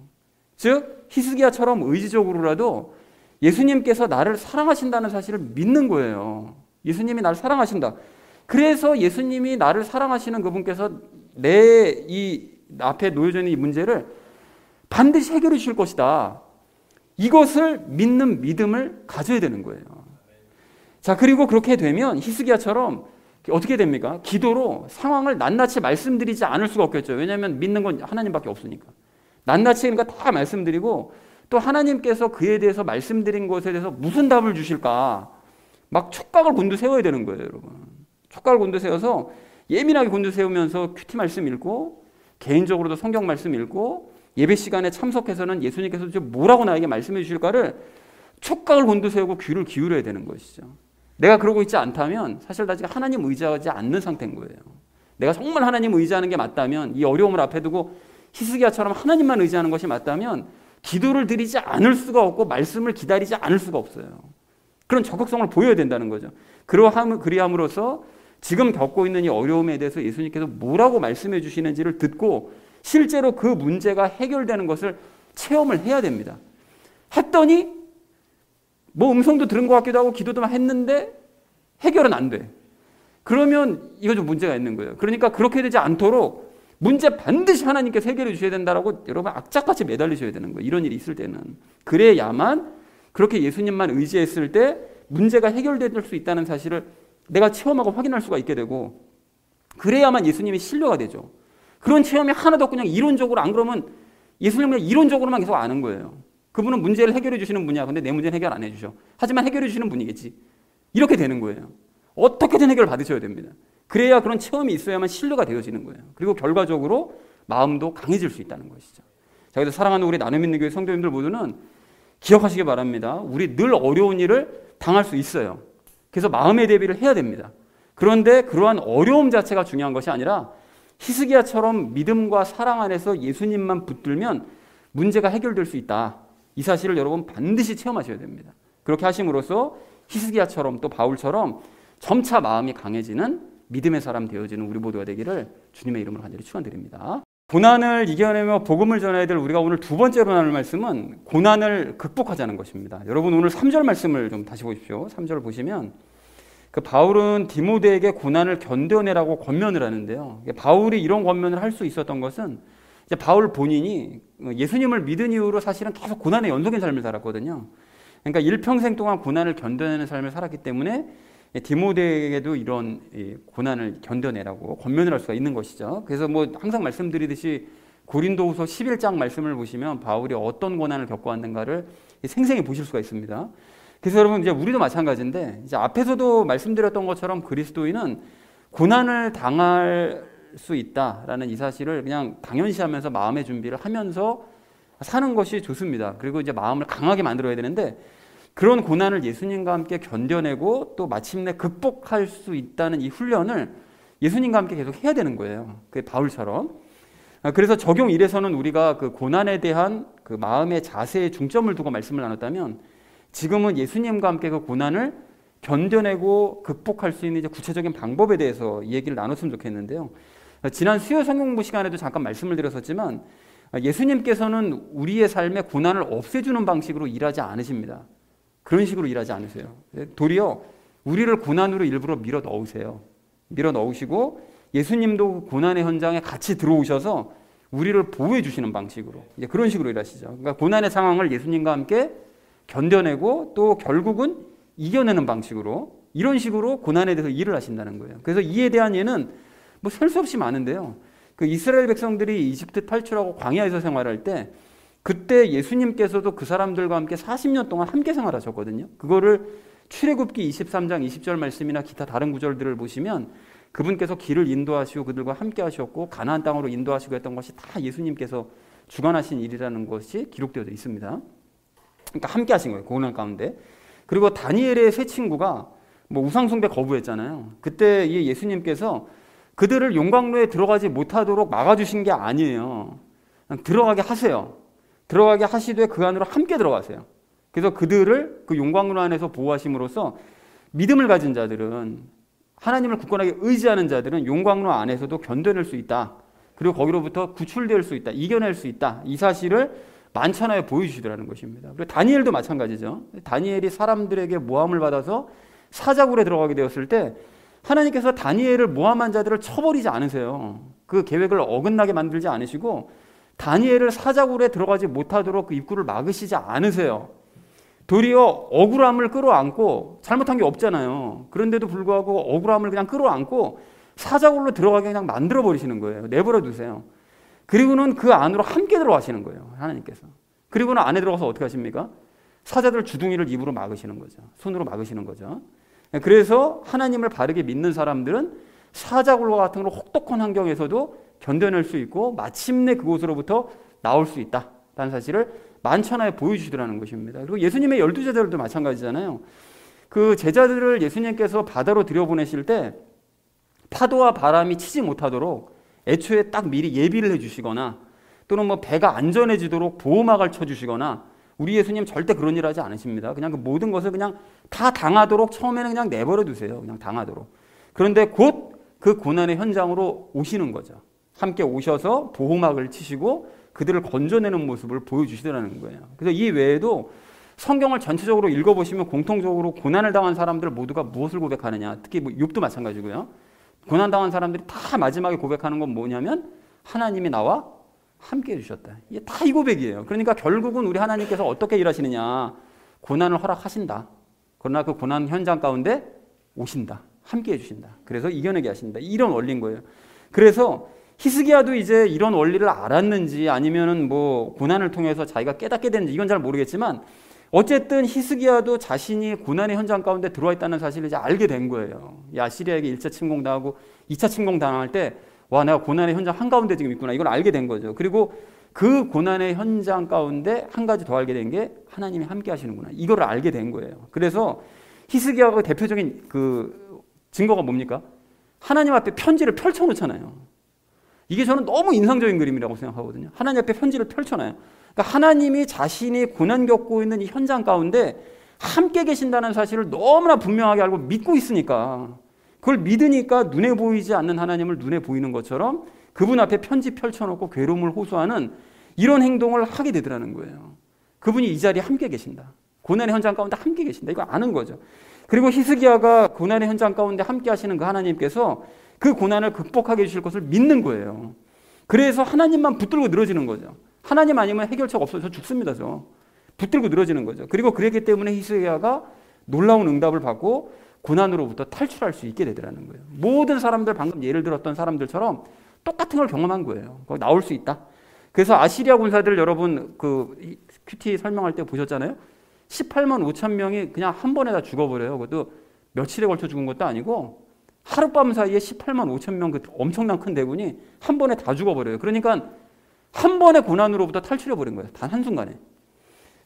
Speaker 1: 즉 히스기야처럼 의지적으로라도 예수님께서 나를 사랑하신다는 사실을 믿는 거예요. 예수님이 나를 사랑하신다. 그래서 예수님이 나를 사랑하시는 그분께서 내 이 앞에 놓여져 있는 이 문제를 반드시 해결해 주실 것이다. 이것을 믿는 믿음을 가져야 되는 거예요. 자, 그리고 그렇게 되면 히스기야처럼 어떻게 됩니까? 기도로 상황을 낱낱이 말씀드리지 않을 수가 없겠죠. 왜냐하면 믿는 건 하나님밖에 없으니까. 낱낱이 그러니까 다 말씀드리고 또 하나님께서 그에 대해서 말씀드린 것에 대해서 무슨 답을 주실까 막 촉각을 곤두세워야 되는 거예요, 여러분. 촉각을 곤두세워서 예민하게 곤두세우면서 큐티 말씀 읽고 개인적으로도 성경 말씀 읽고 예배 시간에 참석해서는 예수님께서 뭐라고 나에게 말씀해 주실까를 촉각을 곤두세우고 귀를 기울여야 되는 것이죠. 내가 그러고 있지 않다면 사실 나 지금 하나님 의지하지 않는 상태인 거예요. 내가 정말 하나님 의지하는 게 맞다면 이 어려움을 앞에 두고 히스기야처럼 하나님만 의지하는 것이 맞다면 기도를 드리지 않을 수가 없고 말씀을 기다리지 않을 수가 없어요. 그런 적극성을 보여야 된다는 거죠. 그리함으로써 지금 겪고 있는 이 어려움에 대해서 예수님께서 뭐라고 말씀해 주시는지를 듣고 실제로 그 문제가 해결되는 것을 체험을 해야 됩니다. 했더니 뭐 음성도 들은 것 같기도 하고 기도도 막 했는데 해결은 안 돼. 그러면 이거 좀 문제가 있는 거예요. 그러니까 그렇게 되지 않도록 문제 반드시 하나님께서 해결해 주셔야 된다라고 여러분 악착같이 매달리셔야 되는 거예요. 이런 일이 있을 때는. 그래야만 그렇게 예수님만 의지했을 때 문제가 해결될 수 있다는 사실을 내가 체험하고 확인할 수가 있게 되고 그래야만 예수님이 신뢰가 되죠. 그런 체험이 하나도 그냥 이론적으로 안 그러면 예수님은 이론적으로만 계속 아는 거예요. 그분은 문제를 해결해 주시는 분이야. 근데 내 문제는 해결 안 해주셔. 하지만 해결해 주시는 분이겠지. 이렇게 되는 거예요. 어떻게든 해결을 받으셔야 됩니다. 그래야 그런 체험이 있어야만 신뢰가 되어지는 거예요. 그리고 결과적으로 마음도 강해질 수 있다는 것이죠. 자, 그래서 사랑하는 우리 나눔 있는 교회 성도님들 모두는 기억하시기 바랍니다. 우리 늘 어려운 일을 당할 수 있어요. 그래서 마음의 대비를 해야 됩니다. 그런데 그러한 어려움 자체가 중요한 것이 아니라 히스기야처럼 믿음과 사랑 안에서 예수님만 붙들면 문제가 해결될 수 있다. 이 사실을 여러분 반드시 체험하셔야 됩니다. 그렇게 하심으로써 히스기야처럼 또 바울처럼 점차 마음이 강해지는 믿음의 사람 되어지는 우리 모두가 되기를 주님의 이름으로 간절히 축원드립니다. 고난을 이겨내며 복음을 전해야 될 우리가 오늘 두 번째로 나눌 말씀은 고난을 극복하자는 것입니다. 여러분 오늘 3절 말씀을 좀 다시 보십시오. 3절 보시면 그 바울은 디모데에게 고난을 견뎌내라고 권면을 하는데요. 바울이 이런 권면을 할 수 있었던 것은 이제 바울 본인이 예수님을 믿은 이후로 사실은 계속 고난의 연속인 삶을 살았거든요. 그러니까 일평생 동안 고난을 견뎌내는 삶을 살았기 때문에 디모데에게도 이런 고난을 견뎌내라고 권면을 할 수가 있는 것이죠. 그래서 뭐 항상 말씀드리듯이 고린도후서 11장 말씀을 보시면 바울이 어떤 고난을 겪어왔는가를 생생히 보실 수가 있습니다. 그래서 여러분 이제 우리도 마찬가지인데 이제 앞에서도 말씀드렸던 것처럼 그리스도인은 고난을 당할 수 있다라는 이 사실을 그냥 당연시하면서 마음의 준비를 하면서 사는 것이 좋습니다. 그리고 이제 마음을 강하게 만들어야 되는데 그런 고난을 예수님과 함께 견뎌내고 또 마침내 극복할 수 있다는 이 훈련을 예수님과 함께 계속 해야 되는 거예요. 그 바울처럼. 그래서 적용 1에서는 우리가 그 고난에 대한 그 마음의 자세에 중점을 두고 말씀을 나눴다면 지금은 예수님과 함께 그 고난을 견뎌내고 극복할 수 있는 이제 구체적인 방법에 대해서 이 얘기를 나눴으면 좋겠는데요. 지난 수요 성경공부 시간에도 잠깐 말씀을 드렸었지만 예수님께서는 우리의 삶에 고난을 없애주는 방식으로 일하지 않으십니다. 그런 식으로 일하지 않으세요. 도리어 우리를 고난으로 일부러 밀어 넣으세요. 밀어 넣으시고 예수님도 고난의 현장에 같이 들어오셔서 우리를 보호해 주시는 방식으로 이제 그런 식으로 일하시죠. 그러니까 고난의 상황을 예수님과 함께 견뎌내고 또 결국은 이겨내는 방식으로 이런 식으로 고난에 대해서 일을 하신다는 거예요. 그래서 이에 대한 예는 뭐 셀 수 없이 많은데요. 그 이스라엘 백성들이 이집트 탈출하고 광야에서 생활할 때 그때 예수님께서도 그 사람들과 함께 40년 동안 함께 생활하셨거든요. 그거를 출애굽기 23장 20절 말씀이나 기타 다른 구절들을 보시면 그분께서 길을 인도하시고 그들과 함께 하셨고 가나안 땅으로 인도하시고 했던 것이 다 예수님께서 주관하신 일이라는 것이 기록되어 있습니다. 그러니까 함께 하신 거예요. 고난 가운데. 그리고 다니엘의 세 친구가 뭐 우상숭배 거부했잖아요. 그때 이 예수님께서 그들을 용광로에 들어가지 못하도록 막아주신 게 아니에요. 그냥 들어가게 하세요. 들어가게 하시되 그 안으로 함께 들어가세요. 그래서 그들을 그 용광로 안에서 보호하심으로써 믿음을 가진 자들은, 하나님을 굳건하게 의지하는 자들은 용광로 안에서도 견뎌낼 수 있다. 그리고 거기로부터 구출될 수 있다. 이겨낼 수 있다. 이 사실을 만천하에 보여주시더라는 것입니다. 그리고 다니엘도 마찬가지죠. 다니엘이 사람들에게 모함을 받아서 사자굴에 들어가게 되었을 때 하나님께서 다니엘을 모함한 자들을 쳐버리지 않으세요. 그 계획을 어긋나게 만들지 않으시고 다니엘을 사자굴에 들어가지 못하도록 그 입구를 막으시지 않으세요. 도리어 억울함을 끌어안고, 잘못한 게 없잖아요. 그런데도 불구하고 억울함을 그냥 끌어안고 사자굴로 들어가게 그냥 만들어 버리시는 거예요. 내버려 두세요. 그리고는 그 안으로 함께 들어가시는 거예요. 하나님께서. 그리고는 안에 들어가서 어떻게 하십니까? 사자들 주둥이를 입으로 막으시는 거죠. 손으로 막으시는 거죠. 그래서 하나님을 바르게 믿는 사람들은 사자굴과 같은 그런 혹독한 환경에서도 견뎌낼 수 있고 마침내 그곳으로부터 나올 수 있다라는 사실을 만천하에 보여주시더라는 것입니다. 그리고 예수님의 12제자들도 마찬가지잖아요. 그 제자들을 예수님께서 바다로 들여보내실 때 파도와 바람이 치지 못하도록 애초에 딱 미리 예비를 해주시거나 또는 뭐 배가 안전해지도록 보호막을 쳐주시거나, 우리 예수님 절대 그런 일 하지 않으십니다. 그냥 그 모든 것을 그냥 다 당하도록 처음에는 그냥 내버려 두세요. 그냥 당하도록. 그런데 곧 그 고난의 현장으로 오시는 거죠. 함께 오셔서 보호막을 치시고 그들을 건져내는 모습을 보여주시더라는 거예요. 그래서 이 외에도 성경을 전체적으로 읽어보시면 공통적으로 고난을 당한 사람들 모두가 무엇을 고백하느냐. 특히 뭐 욥도 마찬가지고요. 고난당한 사람들이 다 마지막에 고백하는 건 뭐냐면 하나님이 나와 함께 해주셨다. 이게 다 이 고백이에요. 그러니까 결국은 우리 하나님께서 어떻게 일하시느냐. 고난을 허락하신다. 그러나 그 고난 현장 가운데 오신다. 함께 해주신다. 그래서 이겨내게 하신다. 이런 원리인 거예요. 그래서 히스기야도 이제 이런 원리를 알았는지 아니면은 뭐 고난을 통해서 자기가 깨닫게 됐는지 이건 잘 모르겠지만 어쨌든 히스기야도 자신이 고난의 현장 가운데 들어와 있다는 사실을 이제 알게 된 거예요. 아시리아에게 1차 침공당하고 2차 침공당할 때 와, 내가 고난의 현장 한가운데 지금 있구나. 이걸 알게 된 거죠. 그리고 그 고난의 현장 가운데 한 가지 더 알게 된 게 하나님이 함께 하시는구나. 이걸 알게 된 거예요. 그래서 히스기야가 대표적인 그 증거가 뭡니까? 하나님 앞에 편지를 펼쳐놓잖아요. 이게 저는 너무 인상적인 그림이라고 생각하거든요. 하나님 앞에 편지를 펼쳐놔요. 그러니까 하나님이 자신이 고난 겪고 있는 이 현장 가운데 함께 계신다는 사실을 너무나 분명하게 알고 믿고 있으니까, 그걸 믿으니까 눈에 보이지 않는 하나님을 눈에 보이는 것처럼 그분 앞에 편지 펼쳐놓고 괴로움을 호소하는 이런 행동을 하게 되더라는 거예요. 그분이 이 자리에 함께 계신다. 고난의 현장 가운데 함께 계신다. 이거 아는 거죠. 그리고 히스기야가 고난의 현장 가운데 함께 하시는 그 하나님께서 그 고난을 극복하게 해주실 것을 믿는 거예요. 그래서 하나님만 붙들고 늘어지는 거죠. 하나님 아니면 해결책 없어서 죽습니다. 붙들고 늘어지는 거죠. 그리고 그랬기 때문에 히스기야가 놀라운 응답을 받고 고난으로부터 탈출할 수 있게 되더라는 거예요. 모든 사람들, 방금 예를 들었던 사람들처럼 똑같은 걸 경험한 거예요. 거기 나올 수 있다. 그래서 아시리아 군사들 여러분 그 큐티 설명할 때 보셨잖아요. 18만 5천 명이 그냥 한 번에 다 죽어버려요. 그것도 며칠에 걸쳐 죽은 것도 아니고 하룻밤 사이에 18만 5천 명 그 엄청난 큰 대군이 한 번에 다 죽어버려요. 그러니까 한 번의 고난으로부터 탈출해버린 거예요. 단 한순간에.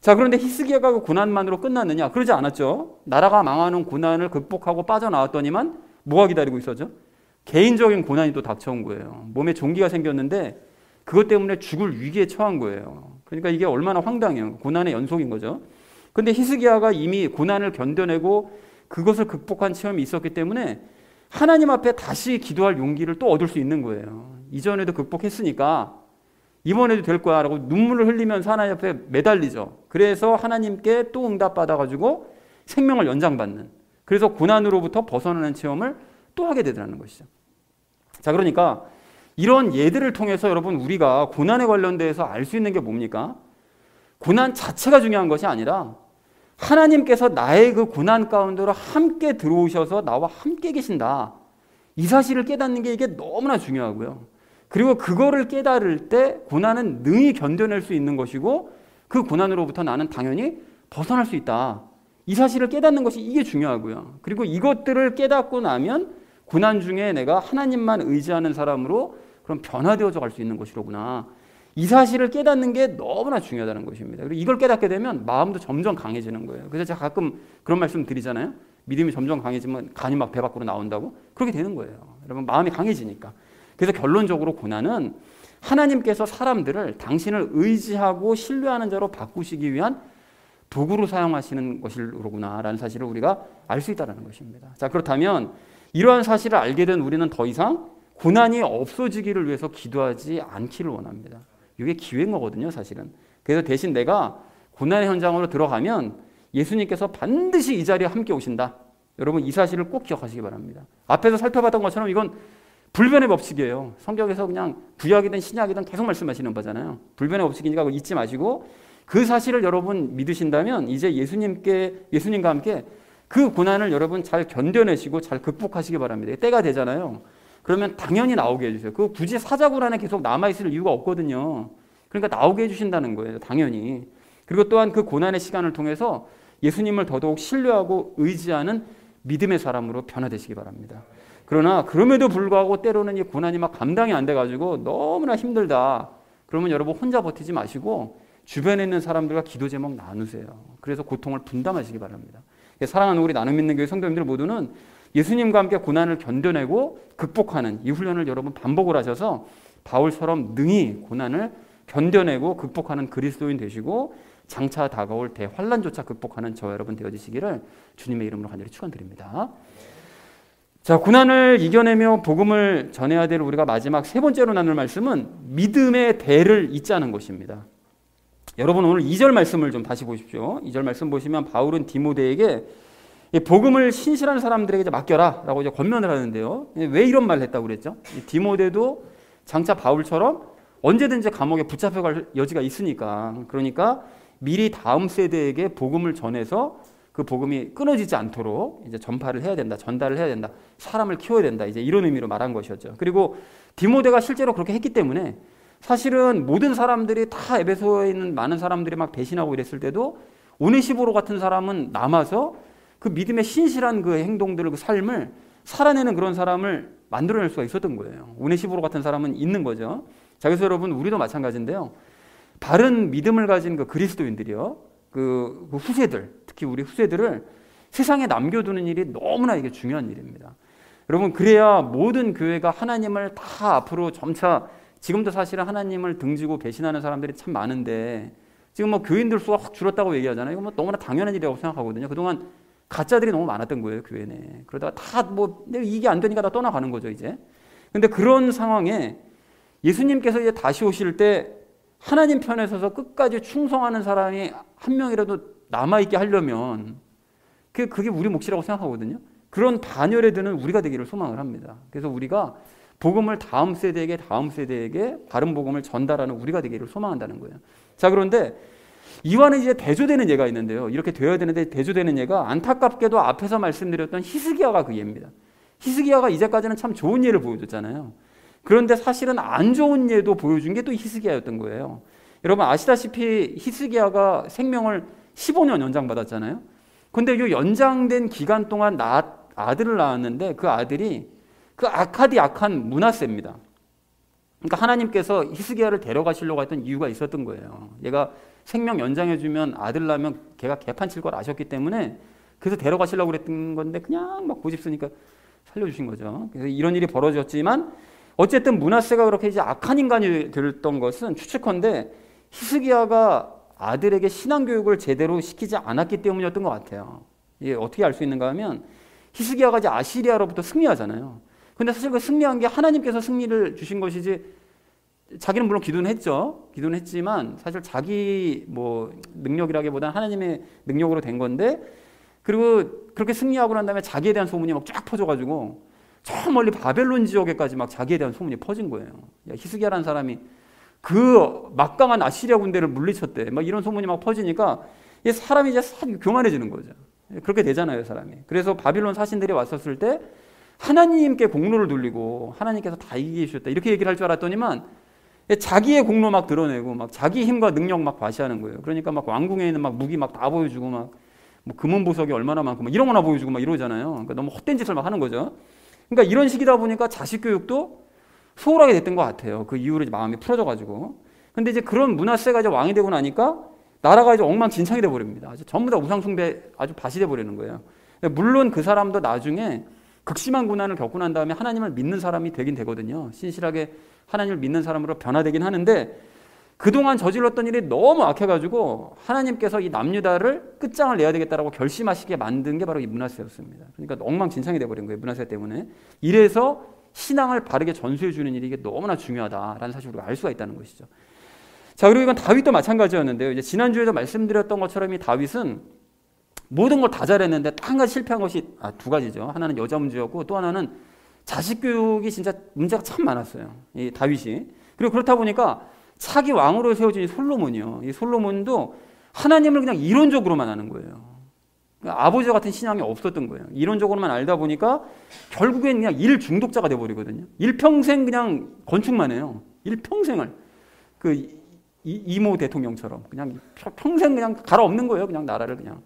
Speaker 1: 자, 그런데 히스기야가 그 고난만으로 끝났느냐? 그러지 않았죠. 나라가 망하는 고난을 극복하고 빠져나왔더니만 뭐가 기다리고 있었죠? 개인적인 고난이 또 닥쳐온 거예요. 몸에 종기가 생겼는데 그것 때문에 죽을 위기에 처한 거예요. 그러니까 이게 얼마나 황당해요. 고난의 연속인 거죠. 근데 히스기야가 이미 고난을 견뎌내고 그것을 극복한 체험이 있었기 때문에 하나님 앞에 다시 기도할 용기를 또 얻을 수 있는 거예요. 이전에도 극복했으니까 이번에도 될 거야 라고 눈물을 흘리면서 하나님 앞에 매달리죠. 그래서 하나님께 또 응답받아가지고 생명을 연장받는, 그래서 고난으로부터 벗어나는 체험을 또 하게 되더라는 것이죠. 자, 그러니까 이런 예들을 통해서 여러분 우리가 고난에 관련돼서 알 수 있는 게 뭡니까? 고난 자체가 중요한 것이 아니라 하나님께서 나의 그 고난 가운데로 함께 들어오셔서 나와 함께 계신다. 이 사실을 깨닫는 게 이게 너무나 중요하고요. 그리고 그거를 깨달을 때 고난은 능히 견뎌낼 수 있는 것이고 그 고난으로부터 나는 당연히 벗어날 수 있다. 이 사실을 깨닫는 것이 이게 중요하고요. 그리고 이것들을 깨닫고 나면 고난 중에 내가 하나님만 의지하는 사람으로 그럼 변화되어져 갈 수 있는 것이로구나. 이 사실을 깨닫는 게 너무나 중요하다는 것입니다. 그리고 이걸 깨닫게 되면 마음도 점점 강해지는 거예요. 그래서 제가 가끔 그런 말씀 드리잖아요. 믿음이 점점 강해지면 간이 막 배 밖으로 나온다고. 그렇게 되는 거예요. 여러분, 마음이 강해지니까. 그래서 결론적으로 고난은 하나님께서 사람들을 당신을 의지하고 신뢰하는 자로 바꾸시기 위한 도구로 사용하시는 것이로구나 라는 사실을 우리가 알 수 있다는 것입니다. 자, 그렇다면 이러한 사실을 알게 된 우리는 더 이상 고난이 없어지기를 위해서 기도하지 않기를 원합니다. 이게 기회인 거거든요, 사실은. 그래서 대신 내가 고난의 현장으로 들어가면 예수님께서 반드시 이 자리에 함께 오신다. 여러분, 이 사실을 꼭 기억하시기 바랍니다. 앞에서 살펴봤던 것처럼 이건 불변의 법칙이에요. 성경에서 그냥 구약이든 신약이든 계속 말씀하시는 거잖아요. 불변의 법칙이니까 잊지 마시고 그 사실을 여러분 믿으신다면 이제 예수님과 함께 그 고난을 여러분 잘 견뎌내시고 잘 극복하시기 바랍니다. 때가 되잖아요. 그러면 당연히 나오게 해주세요. 그 굳이 사자굴 안에 계속 남아있을 이유가 없거든요. 그러니까 나오게 해주신다는 거예요. 당연히. 그리고 또한 그 고난의 시간을 통해서 예수님을 더더욱 신뢰하고 의지하는 믿음의 사람으로 변화되시기 바랍니다. 그러나 그럼에도 불구하고 때로는 이 고난이 막 감당이 안 돼가지고 너무나 힘들다. 그러면 여러분 혼자 버티지 마시고 주변에 있는 사람들과 기도 제목 나누세요. 그래서 고통을 분담하시기 바랍니다. 사랑하는 우리 나눔 믿는 교회 성도님들 모두는 예수님과 함께 고난을 견뎌내고 극복하는 이 훈련을 여러분 반복을 하셔서 바울처럼 능히 고난을 견뎌내고 극복하는 그리스도인 되시고 장차 다가올 대환란조차 극복하는 저와 여러분 되어지시기를 주님의 이름으로 간절히 축원드립니다. 자, 고난을 이겨내며 복음을 전해야 될 우리가 마지막 세 번째로 나눌 말씀은 믿음의 대를 잊자는 것입니다. 여러분 오늘 2절 말씀을 좀 다시 보십시오. 2절 말씀 보시면 바울은 디모데에게 복음을 신실한 사람들에게 이제 맡겨라 라고 이제 권면을 하는데요. 왜 이런 말을 했다고 그랬죠? 디모데도 장차 바울처럼 언제든지 감옥에 붙잡혀갈 여지가 있으니까, 그러니까 미리 다음 세대에게 복음을 전해서 그 복음이 끊어지지 않도록 이제 전파를 해야 된다, 전달을 해야 된다, 사람을 키워야 된다, 이제 이런 의미로 말한 것이었죠. 그리고 디모데가 실제로 그렇게 했기 때문에 사실은 모든 사람들이 다 에베소에 있는 많은 사람들이 막 배신하고 이랬을 때도 오네시보로 같은 사람은 남아서 그 믿음의 신실한 그 행동들을, 그 삶을 살아내는 그런 사람을 만들어낼 수가 있었던 거예요. 오네시보로 같은 사람은 있는 거죠. 자, 그래서 여러분 우리도 마찬가지인데요. 바른 믿음을 가진 그 그리스도인들이요, 그 후세들, 특히 우리 후세들을 세상에 남겨두는 일이 너무나 이게 중요한 일입니다. 여러분, 그래야 모든 교회가 하나님을 다 앞으로 점차, 지금도 사실은 하나님을 등지고 배신하는 사람들이 참 많은데 지금 뭐 교인들 수가 확 줄었다고 얘기하잖아요. 이거 뭐 너무나 당연한 일이라고 생각하거든요. 그동안 가짜들이 너무 많았던 거예요, 교회 내에. 그러다가 다 뭐 이게 안 되니까 다 떠나가는 거죠, 이제. 근데 그런 상황에 예수님께서 이제 다시 오실 때 하나님 편에 서서 끝까지 충성하는 사람이 한 명이라도 남아있게 하려면 그게 우리 몫이라고 생각하거든요. 그런 반열에 드는 우리가 되기를 소망을 합니다. 그래서 우리가 복음을 다음 세대에게 바른 복음을 전달하는 우리가 되기를 소망한다는 거예요. 자, 그런데 이와는 이제 대조되는 예가 있는데요. 이렇게 되어야 되는데 대조되는 예가 안타깝게도 앞에서 말씀드렸던 히스기야가 그 예입니다. 히스기야가 이제까지는 참 좋은 예를 보여줬잖아요. 그런데 사실은 안 좋은 예도 보여준 게 또 히스기야였던 거예요. 여러분 아시다시피 히스기야가 생명을 15년 연장받았잖아요. 그런데 이 연장된 기간 동안 아들을 낳았는데 그 아들이 그 악한 므낫세입니다. 그러니까 하나님께서 히스기야를 데려가시려고 했던 이유가 있었던 거예요. 얘가 생명 연장해주면 아들 낳으면 걔가 개판칠 걸 아셨기 때문에 그래서 데려가시려고 그랬던 건데 그냥 막 고집쓰니까 살려주신 거죠. 그래서 이런 일이 벌어졌지만 어쨌든 므낫세가 그렇게 이제 악한 인간이 됐던 것은 추측컨대 히스기야가 아들에게 신앙교육을 제대로 시키지 않았기 때문이었던 것 같아요. 이게 어떻게 알 수 있는가 하면 히스기야가 이제 아시리아로부터 승리하잖아요. 근데 사실 그 승리한 게 하나님께서 승리를 주신 것이지, 자기는 물론 기도는 했죠. 기도는 했지만 사실 자기 뭐 능력이라기보다는 하나님의 능력으로 된 건데, 그리고 그렇게 승리하고 난 다음에 자기에 대한 소문이 막 쫙 퍼져가지고 저 멀리 바벨론 지역에까지 막 자기에 대한 소문이 퍼진 거예요. 야, 히스기야라는 사람이 그 막강한 아시리아 군대를 물리쳤대. 막 이런 소문이 막 퍼지니까 이 사람이 이제 싹 교만해지는 거죠. 그렇게 되잖아요, 사람이. 그래서 바빌론 사신들이 왔었을 때 하나님께 공로를 돌리고 하나님께서 다 이기게 해주셨다 이렇게 얘기를 할 줄 알았더니만 자기의 공로 막 드러내고 막 자기 힘과 능력 막 과시하는 거예요. 그러니까 막 왕궁에 있는 막 무기 막 다 보여주고 막 뭐 금은 보석이 얼마나 많고 막 이런 거나 보여주고 막 이러잖아요. 그러니까 너무 헛된 짓을 막 하는 거죠. 그러니까 이런 식이다 보니까 자식 교육도 소홀하게 됐던 것 같아요. 그 이후로 이제 마음이 풀어져가지고. 근데 이제 그런 문하세가 이제 왕이 되고 나니까 나라가 이제 엉망진창이 돼버립니다. 전부 다 우상숭배 아주 밭이 돼버리는 거예요. 물론 그 사람도 나중에 극심한 고난을 겪고 난 다음에 하나님을 믿는 사람이 되긴 되거든요. 신실하게 하나님을 믿는 사람으로 변화되긴 하는데 그동안 저질렀던 일이 너무 악해가지고 하나님께서 이 남유다를 끝장을 내야 되겠다라고 결심하시게 만든 게 바로 이 문하세였습니다. 그러니까 엉망진창이 돼버린 거예요. 문하세 때문에. 이래서 신앙을 바르게 전수해 주는 일이 이게 너무나 중요하다라는 사실을 우리가 알 수가 있다는 것이죠. 자, 그리고 이건 다윗도 마찬가지였는데요. 이제 지난주에도 말씀드렸던 것처럼 이 다윗은 모든 걸 다 잘했는데 딱 한 가지 실패한 것이 두 가지죠. 하나는 여자 문제였고 또 하나는 자식 교육이 진짜 문제가 참 많았어요. 이 다윗이. 그리고 그렇다 보니까 차기 왕으로 세워진 이 솔로몬이요. 이 솔로몬도 하나님을 그냥 이론적으로만 아는 거예요. 그러니까 아버지 같은 신앙이 없었던 거예요. 이론적으로만 알다 보니까 결국엔 그냥 일 중독자가 돼버리거든요. 일평생 그냥 건축만 해요. 일평생을. 그 이모 대통령처럼 그냥 평생 그냥 갈아엎는 거예요. 그냥 나라를 그냥.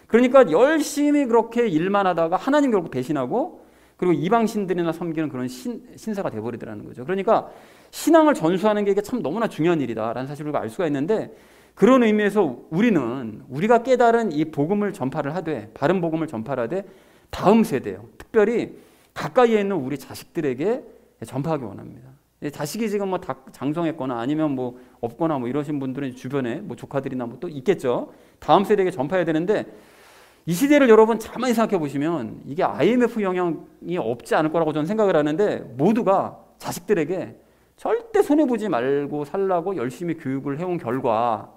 Speaker 1: 그러니까 열심히 그렇게 일만 하다가 하나님 결국 배신하고 그리고 이방신들이나 섬기는 그런 신세가 돼버리더라는 거죠. 그러니까 신앙을 전수하는 게 이게 참 너무나 중요한 일이다라는 사실을 우리가 알 수가 있는데 그런 의미에서 우리가 깨달은 이 복음을 전파를 하되 바른 복음을 전파를 하되 다음 세대요. 특별히 가까이에 있는 우리 자식들에게 전파하기 원합니다. 자식이 지금 뭐 장성했거나 아니면 뭐 없거나 뭐 이러신 분들은 주변에 뭐 조카들이나 뭐 또 있겠죠. 다음 세대에게 전파해야 되는데 이 시대를 여러분 가만히 생각해 보시면 이게 IMF 영향이 없지 않을 거라고 저는 생각을 하는데 모두가 자식들에게 절대 손해보지 말고 살라고 열심히 교육을 해온 결과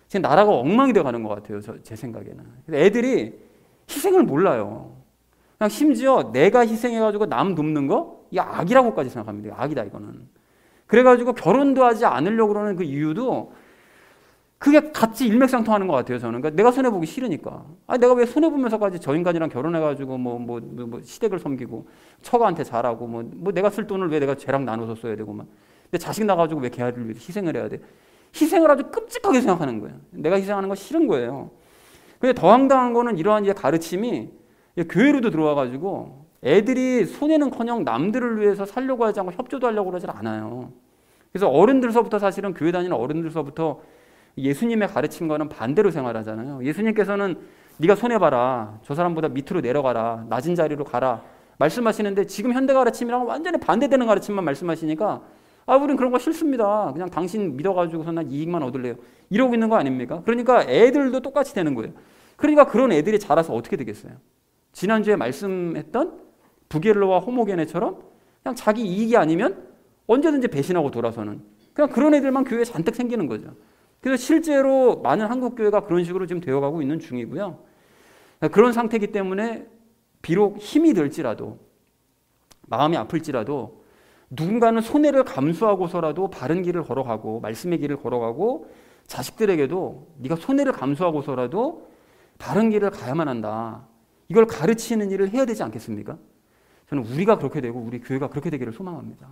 Speaker 1: 지금 나라가 엉망이 돼가는 것 같아요. 제 생각에는. 애들이 희생을 몰라요. 그냥 심지어 내가 희생해가지고 남 돕는 거? 이게 악이라고까지 생각합니다. 악이다 이거는. 그래가지고 결혼도 하지 않으려고 그러는 그 이유도 그게 같이 일맥상통하는 것 같아요. 저는. 그러니까 내가 손해보기 싫으니까. 내가 왜 손해보면서까지 저 인간이랑 결혼해가지고 뭐 시댁을 섬기고 처가한테 잘하고 뭐 내가 쓸 돈을 왜 내가 쟤랑 나눠서 써야 되고 막. 근데 자식 나가지고 왜 걔를 위해서 희생을 해야 돼? 희생을 아주 끔찍하게 생각하는 거예요. 내가 희생하는 거 싫은 거예요. 근데 더 황당한 거는 이러한 이제 가르침이 교회로도 들어와가지고 애들이 손해는커녕 남들을 위해서 살려고 하지 않고 협조도 하려고 그러질 않아요. 그래서 어른들서부터 사실은 교회 다니는 어른들서부터 예수님의 가르침과는 반대로 생활하잖아요. 예수님께서는 네가 손해봐라. 저 사람보다 밑으로 내려가라. 낮은 자리로 가라. 말씀하시는데 지금 현대 가르침이랑 완전히 반대되는 가르침만 말씀하시니까 우린 그런 거 싫습니다. 그냥 당신 믿어가지고서 난 이익만 얻을래요. 이러고 있는 거 아닙니까? 그러니까 애들도 똑같이 되는 거예요. 그러니까 그런 애들이 자라서 어떻게 되겠어요? 지난주에 말씀했던 부겔로와 호모게네처럼 그냥 자기 이익이 아니면 언제든지 배신하고 돌아서는 그냥 그런 애들만 교회에 잔뜩 생기는 거죠. 그래서 실제로 많은 한국 교회가 그런 식으로 지금 되어가고 있는 중이고요. 그런 상태이기 때문에 비록 힘이 들지라도 마음이 아플지라도 누군가는 손해를 감수하고서라도 바른 길을 걸어가고 말씀의 길을 걸어가고 자식들에게도 네가 손해를 감수하고서라도 바른 길을 가야만 한다. 이걸 가르치는 일을 해야 되지 않겠습니까? 저는 우리가 그렇게 되고 우리 교회가 그렇게 되기를 소망합니다.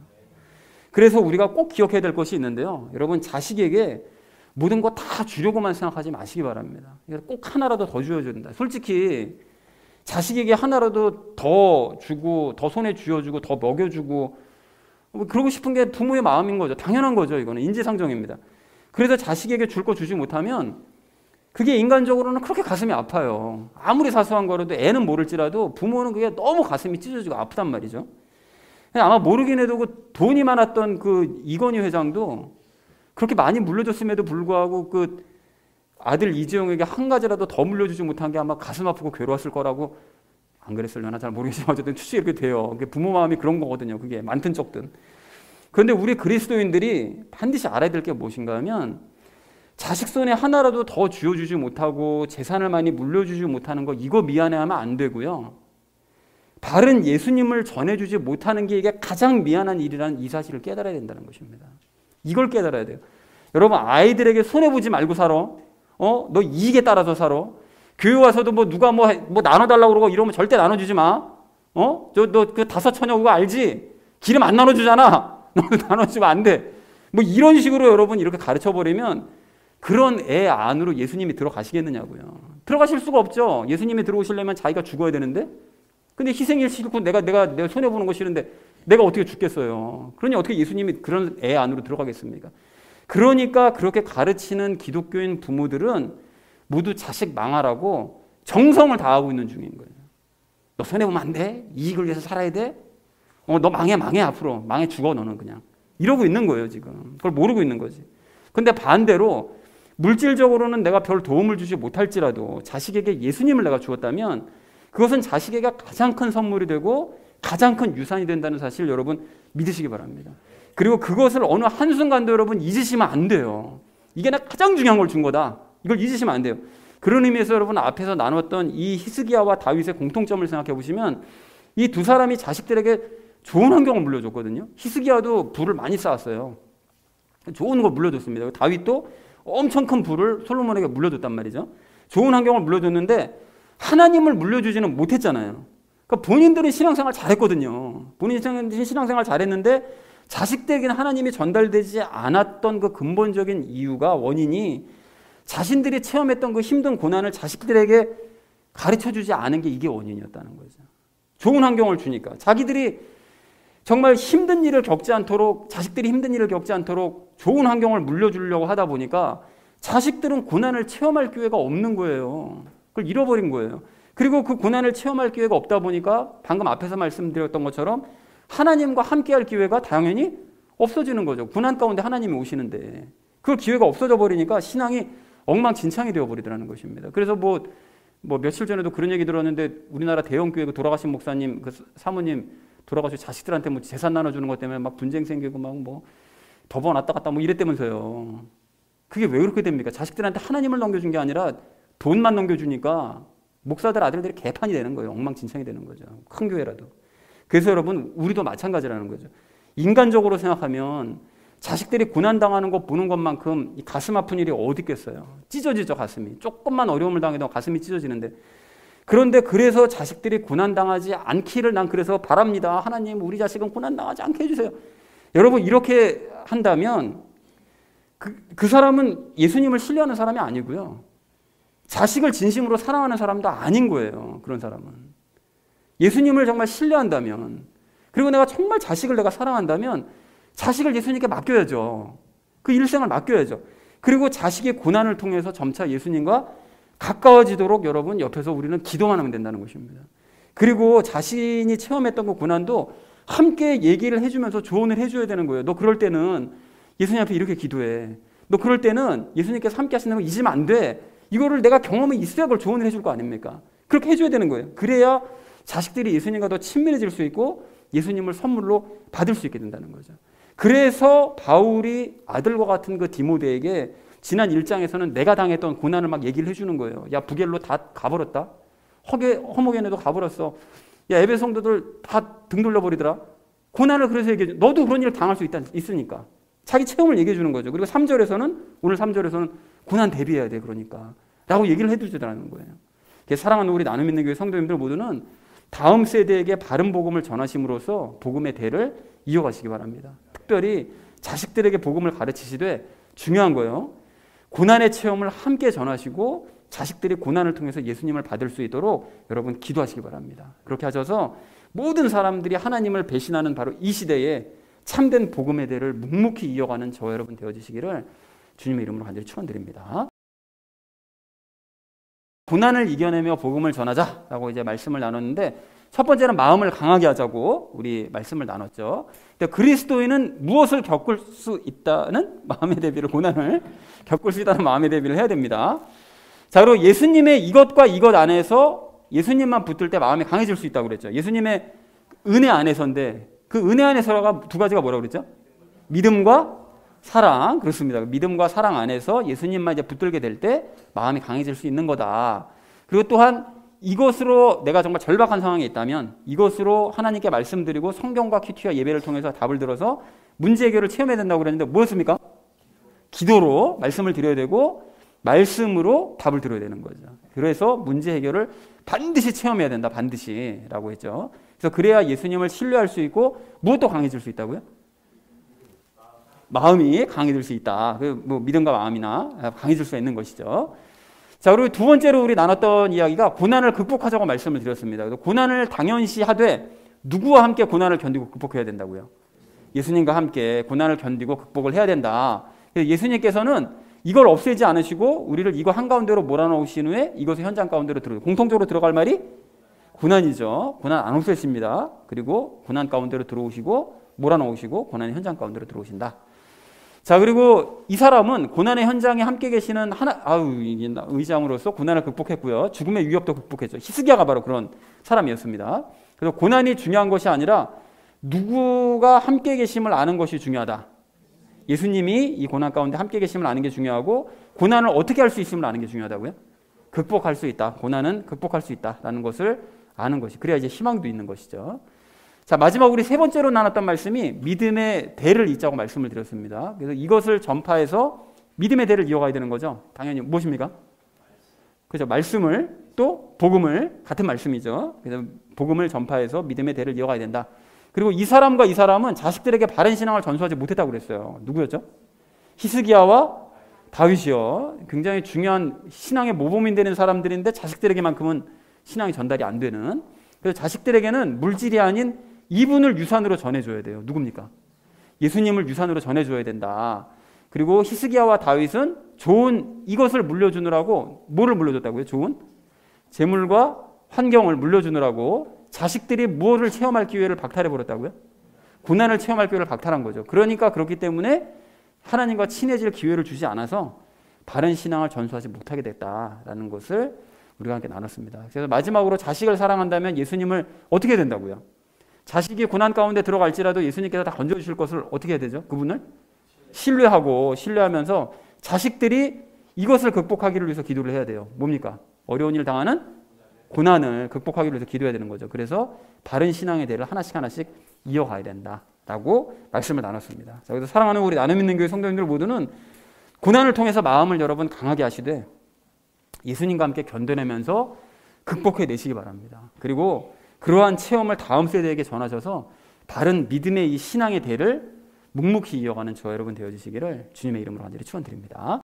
Speaker 1: 그래서 우리가 꼭 기억해야 될 것이 있는데요. 여러분 자식에게 모든 거 다 주려고만 생각하지 마시기 바랍니다. 꼭 하나라도 더 줘야 된다. 솔직히 자식에게 하나라도 더 주고 더 손에 쥐어주고 더 먹여주고 그러고 싶은 게 부모의 마음인 거죠. 당연한 거죠. 이거는 인지상정입니다. 그래서 자식에게 줄 거 주지 못하면 그게 인간적으로는 그렇게 가슴이 아파요. 아무리 사소한 거라도 애는 모를지라도 부모는 그게 너무 가슴이 찢어지고 아프단 말이죠. 아마 모르긴 해도 그 돈이 많았던 그 이건희 회장도 그렇게 많이 물려줬음에도 불구하고 그 아들 이재용에게 한 가지라도 더 물려주지 못한 게 아마 가슴 아프고 괴로웠을 거라고 안 그랬을려나 잘 모르겠지만 어쨌든 추측이 이렇게 돼요. 부모 마음이 그런 거거든요. 그게 많든 적든. 그런데 우리 그리스도인들이 반드시 알아야 될 게 무엇인가 하면 자식 손에 하나라도 더 쥐어주지 못하고 재산을 많이 물려주지 못하는 거 이거 미안해하면 안 되고요. 바른 예수님을 전해주지 못하는 게 이게 가장 미안한 일이라는 이 사실을 깨달아야 된다는 것입니다. 이걸 깨달아야 돼요. 여러분 아이들에게 손해보지 말고 살아. 너 이익에 따라서 살아. 교회 와서도 뭐 누가 뭐 나눠달라고 그러고 이러면 절대 나눠주지 마. 너 그 5처녀 그거 알지? 기름 안 나눠주잖아. 너도 나눠주면 안 돼. 뭐 이런 식으로 여러분 이렇게 가르쳐버리면 그런 애 안으로 예수님이 들어가시겠느냐고요. 들어가실 수가 없죠. 예수님이 들어오시려면 자기가 죽어야 되는데. 근데 희생일 싫고 내가 손해보는 거 싫은데 내가 어떻게 죽겠어요. 그러니 어떻게 예수님이 그런 애 안으로 들어가겠습니까? 그러니까 그렇게 가르치는 기독교인 부모들은 모두 자식 망하라고 정성을 다하고 있는 중인 거예요. 너 손해보면 안 돼? 이익을 위해서 살아야 돼? 너 망해 앞으로. 망해 죽어 너는 그냥. 이러고 있는 거예요 지금. 그걸 모르고 있는 거지. 근데 반대로 물질적으로는 내가 별 도움을 주지 못할지라도 자식에게 예수님을 내가 주었다면 그것은 자식에게 가장 큰 선물이 되고 가장 큰 유산이 된다는 사실 여러분 믿으시기 바랍니다. 그리고 그것을 어느 한순간도 여러분 잊으시면 안 돼요. 이게 나 가장 중요한 걸 준 거다. 이걸 잊으시면 안 돼요. 그런 의미에서 여러분 앞에서 나눴던 이 히스기야와 다윗의 공통점을 생각해 보시면 이 두 사람이 자식들에게 좋은 환경을 물려줬거든요. 히스기야도 부를 많이 쌓았어요. 좋은 걸 물려줬습니다. 다윗도 엄청 큰 부를 솔로몬에게 물려줬단 말이죠. 좋은 환경을 물려줬는데 하나님을 물려주지는 못했잖아요. 그러니까 본인들은 신앙생활 잘했거든요. 본인들은 신앙생활 잘했는데 자식들에게는 하나님이 전달되지 않았던 그 근본적인 이유가 원인이 자신들이 체험했던 그 힘든 고난을 자식들에게 가르쳐주지 않은 게 이게 원인이었다는 거죠. 좋은 환경을 주니까 자기들이 정말 힘든 일을 겪지 않도록 자식들이 힘든 일을 겪지 않도록 좋은 환경을 물려주려고 하다 보니까 자식들은 고난을 체험할 기회가 없는 거예요. 그걸 잃어버린 거예요. 그리고 그 고난을 체험할 기회가 없다 보니까 방금 앞에서 말씀드렸던 것처럼 하나님과 함께할 기회가 당연히 없어지는 거죠. 고난 가운데 하나님이 오시는데 그 기회가 없어져 버리니까 신앙이 엉망진창이 되어버리더라는 것입니다. 그래서 뭐 며칠 전에도 그런 얘기 들었는데 우리나라 대형교회 돌아가신 목사님 그 사모님 돌아가시고 자식들한테 뭐 재산 나눠주는 것 때문에 막 분쟁 생기고 막 뭐 더 왔다 갔다 뭐 이랬다면서요. 그게 왜 그렇게 됩니까? 자식들한테 하나님을 넘겨준 게 아니라 돈만 넘겨주니까 목사들 아들들이 개판이 되는 거예요. 엉망진창이 되는 거죠. 큰 교회라도. 그래서 여러분 우리도 마찬가지라는 거죠. 인간적으로 생각하면 자식들이 고난당하는 거 보는 것만큼 가슴 아픈 일이 어디 있겠어요. 찢어지죠 가슴이. 조금만 어려움을 당해도 가슴이 찢어지는데 그런데 그래서 자식들이 고난당하지 않기를 난 그래서 바랍니다. 하나님 우리 자식은 고난당하지 않게 해주세요. 여러분 이렇게 한다면 그 사람은 예수님을 신뢰하는 사람이 아니고요. 자식을 진심으로 사랑하는 사람도 아닌 거예요. 그런 사람은. 예수님을 정말 신뢰한다면 그리고 내가 정말 자식을 내가 사랑한다면 자식을 예수님께 맡겨야죠. 그 일생을 맡겨야죠. 그리고 자식의 고난을 통해서 점차 예수님과 가까워지도록 여러분 옆에서 우리는 기도만 하면 된다는 것입니다. 그리고 자신이 체험했던 그 고난도 함께 얘기를 해주면서 조언을 해줘야 되는 거예요. 너 그럴 때는 예수님 앞에 이렇게 기도해. 너 그럴 때는 예수님께서 함께 하시는 거 잊으면 안 돼. 이거를 내가 경험이 있어야 그걸 조언을 해줄 거 아닙니까? 그렇게 해줘야 되는 거예요. 그래야 자식들이 예수님과 더 친밀해질 수 있고 예수님을 선물로 받을 수 있게 된다는 거죠. 그래서 바울이 아들과 같은 그 디모데에게 지난 1장에서는 내가 당했던 고난을 막 얘기를 해주는 거예요. 야 부겔로 다 가버렸다. 허목에도 가버렸어. 야 에베소 성도들 다 등 돌려버리더라. 고난을 그래서 얘기해 줘. 너도 그런 일을 당할 수 있으니까. 자기 체험을 얘기해 주는 거죠. 그리고 3절에서는 오늘 3절에서는 고난 대비해야 돼. 그러니까. 라고 얘기를 해주더라는 거예요. 사랑하는 우리 나눔 있는 교회 성도님들 모두는 다음 세대에게 바른 복음을 전하심으로써 복음의 대를 이어가시기 바랍니다. 특별히 자식들에게 복음을 가르치시되 중요한 거예요. 고난의 체험을 함께 전하시고 자식들이 고난을 통해서 예수님을 받을 수 있도록 여러분 기도하시기 바랍니다. 그렇게 하셔서 모든 사람들이 하나님을 배신하는 바로 이 시대에 참된 복음의 대를 묵묵히 이어가는 저와 여러분 되어주시기를 주님의 이름으로 간절히 축원드립니다. 고난을 이겨내며 복음을 전하자라고 이제 말씀을 나눴는데 첫 번째는 마음을 강하게 하자고 우리 말씀을 나눴죠. 근데 그리스도인은 무엇을 겪을 수 있다는 마음의 대비를 고난을 겪을 수 있다는 마음의 대비를 해야 됩니다. 자, 그리고 예수님의 이것과 이것 안에서 예수님만 붙들 때 마음이 강해질 수 있다고 그랬죠. 예수님의 은혜 안에서인데 그 은혜 안에서가 두 가지가 뭐라고 그랬죠? 믿음과 사랑. 그렇습니다. 믿음과 사랑 안에서 예수님만 이제 붙들게 될 때 마음이 강해질 수 있는 거다. 그리고 또한 이것으로 내가 정말 절박한 상황에 있다면 이것으로 하나님께 말씀드리고 성경과 큐티와 예배를 통해서 답을 들어서 문제 해결을 체험해야 된다고 그랬는데 뭐였습니까? 기도로 말씀을 드려야 되고 말씀으로 답을 들어야 되는 거죠. 그래서 문제 해결을 반드시 체험해야 된다. 반드시라고 했죠. 그래서 그래야 예수님을 신뢰할 수 있고 무엇도 강해질 수 있다고요? 마음이 강해질 수 있다. 뭐 믿음과 마음이나 강해질 수 있는 것이죠. 자, 그리고 두 번째로 우리 나눴던 이야기가 고난을 극복하자고 말씀을 드렸습니다. 그래서 고난을 당연시하되 누구와 함께 고난을 견디고 극복해야 된다고요? 예수님과 함께 고난을 견디고 극복을 해야 된다. 그래서 예수님께서는 이걸 없애지 않으시고 우리를 이거 한가운데로 몰아넣으신 후에 이것을 현장 가운데로 공통적으로 들어갈 말이 고난이죠. 고난 안 없애십니다. 그리고 고난 가운데로 들어오시고 몰아넣으시고 고난의 현장 가운데로 들어오신다. 자, 그리고 이 사람은 고난의 현장에 함께 계시는 의장으로서 고난을 극복했고요. 죽음의 위협도 극복했죠. 히스기야가 바로 그런 사람이었습니다. 그래서 고난이 중요한 것이 아니라 누구가 함께 계심을 아는 것이 중요하다. 예수님이 이 고난 가운데 함께 계심을 아는 게 중요하고 고난을 어떻게 할 수 있음을 아는 게 중요하다고요? 극복할 수 있다. 고난은 극복할 수 있다라는 것을 아는 것이. 그래야 이제 희망도 있는 것이죠. 자, 마지막 우리 세 번째로 나눴던 말씀이 믿음의 대를 잇자고 말씀을 드렸습니다. 그래서 이것을 전파해서 믿음의 대를 이어가야 되는 거죠. 당연히 무엇입니까? 그죠? 말씀을 또 복음을 같은 말씀이죠. 그래서 복음을 전파해서 믿음의 대를 이어가야 된다. 그리고 이 사람과 이 사람은 자식들에게 바른 신앙을 전수하지 못했다고 그랬어요. 누구였죠? 히스기야와 다윗이요. 굉장히 중요한 신앙의 모범이 되는 사람들인데 자식들에게만큼은 신앙이 전달이 안 되는. 그래서 자식들에게는 물질이 아닌 이분을 유산으로 전해줘야 돼요. 누굽니까? 예수님을 유산으로 전해줘야 된다. 그리고 히스기야와 다윗은 좋은 이것을 물려주느라고 뭐를 물려줬다고요? 좋은 재물과 환경을 물려주느라고 자식들이 무엇을 체험할 기회를 박탈해버렸다고요? 고난을 체험할 기회를 박탈한 거죠. 그러니까 그렇기 때문에 하나님과 친해질 기회를 주지 않아서 바른 신앙을 전수하지 못하게 됐다라는 것을 우리가 함께 나눴습니다. 그래서 마지막으로 자식을 사랑한다면 예수님을 어떻게 해야 된다고요? 자식이 고난 가운데 들어갈지라도 예수님께서 다 건져주실 것을 어떻게 해야 되죠? 그분을 신뢰하면서 자식들이 이것을 극복하기를 위해서 기도를 해야 돼요. 뭡니까? 어려운 일 당하는 고난을 극복하기 위해서 기도해야 되는 거죠. 그래서 바른 신앙의 대를 하나씩 이어가야 된다라고 말씀을 나눴습니다. 자, 그래서 사랑하는 우리 나눔 있는 교회 성도님들 모두는 고난을 통해서 마음을 여러분 강하게 하시되 예수님과 함께 견뎌내면서 극복해내시기 바랍니다. 그리고 그러한 체험을 다음 세대에게 전하셔서 바른 믿음의 이 신앙의 대를 묵묵히 이어가는 저와 여러분 되어주시기를 주님의 이름으로 간절히 축원드립니다.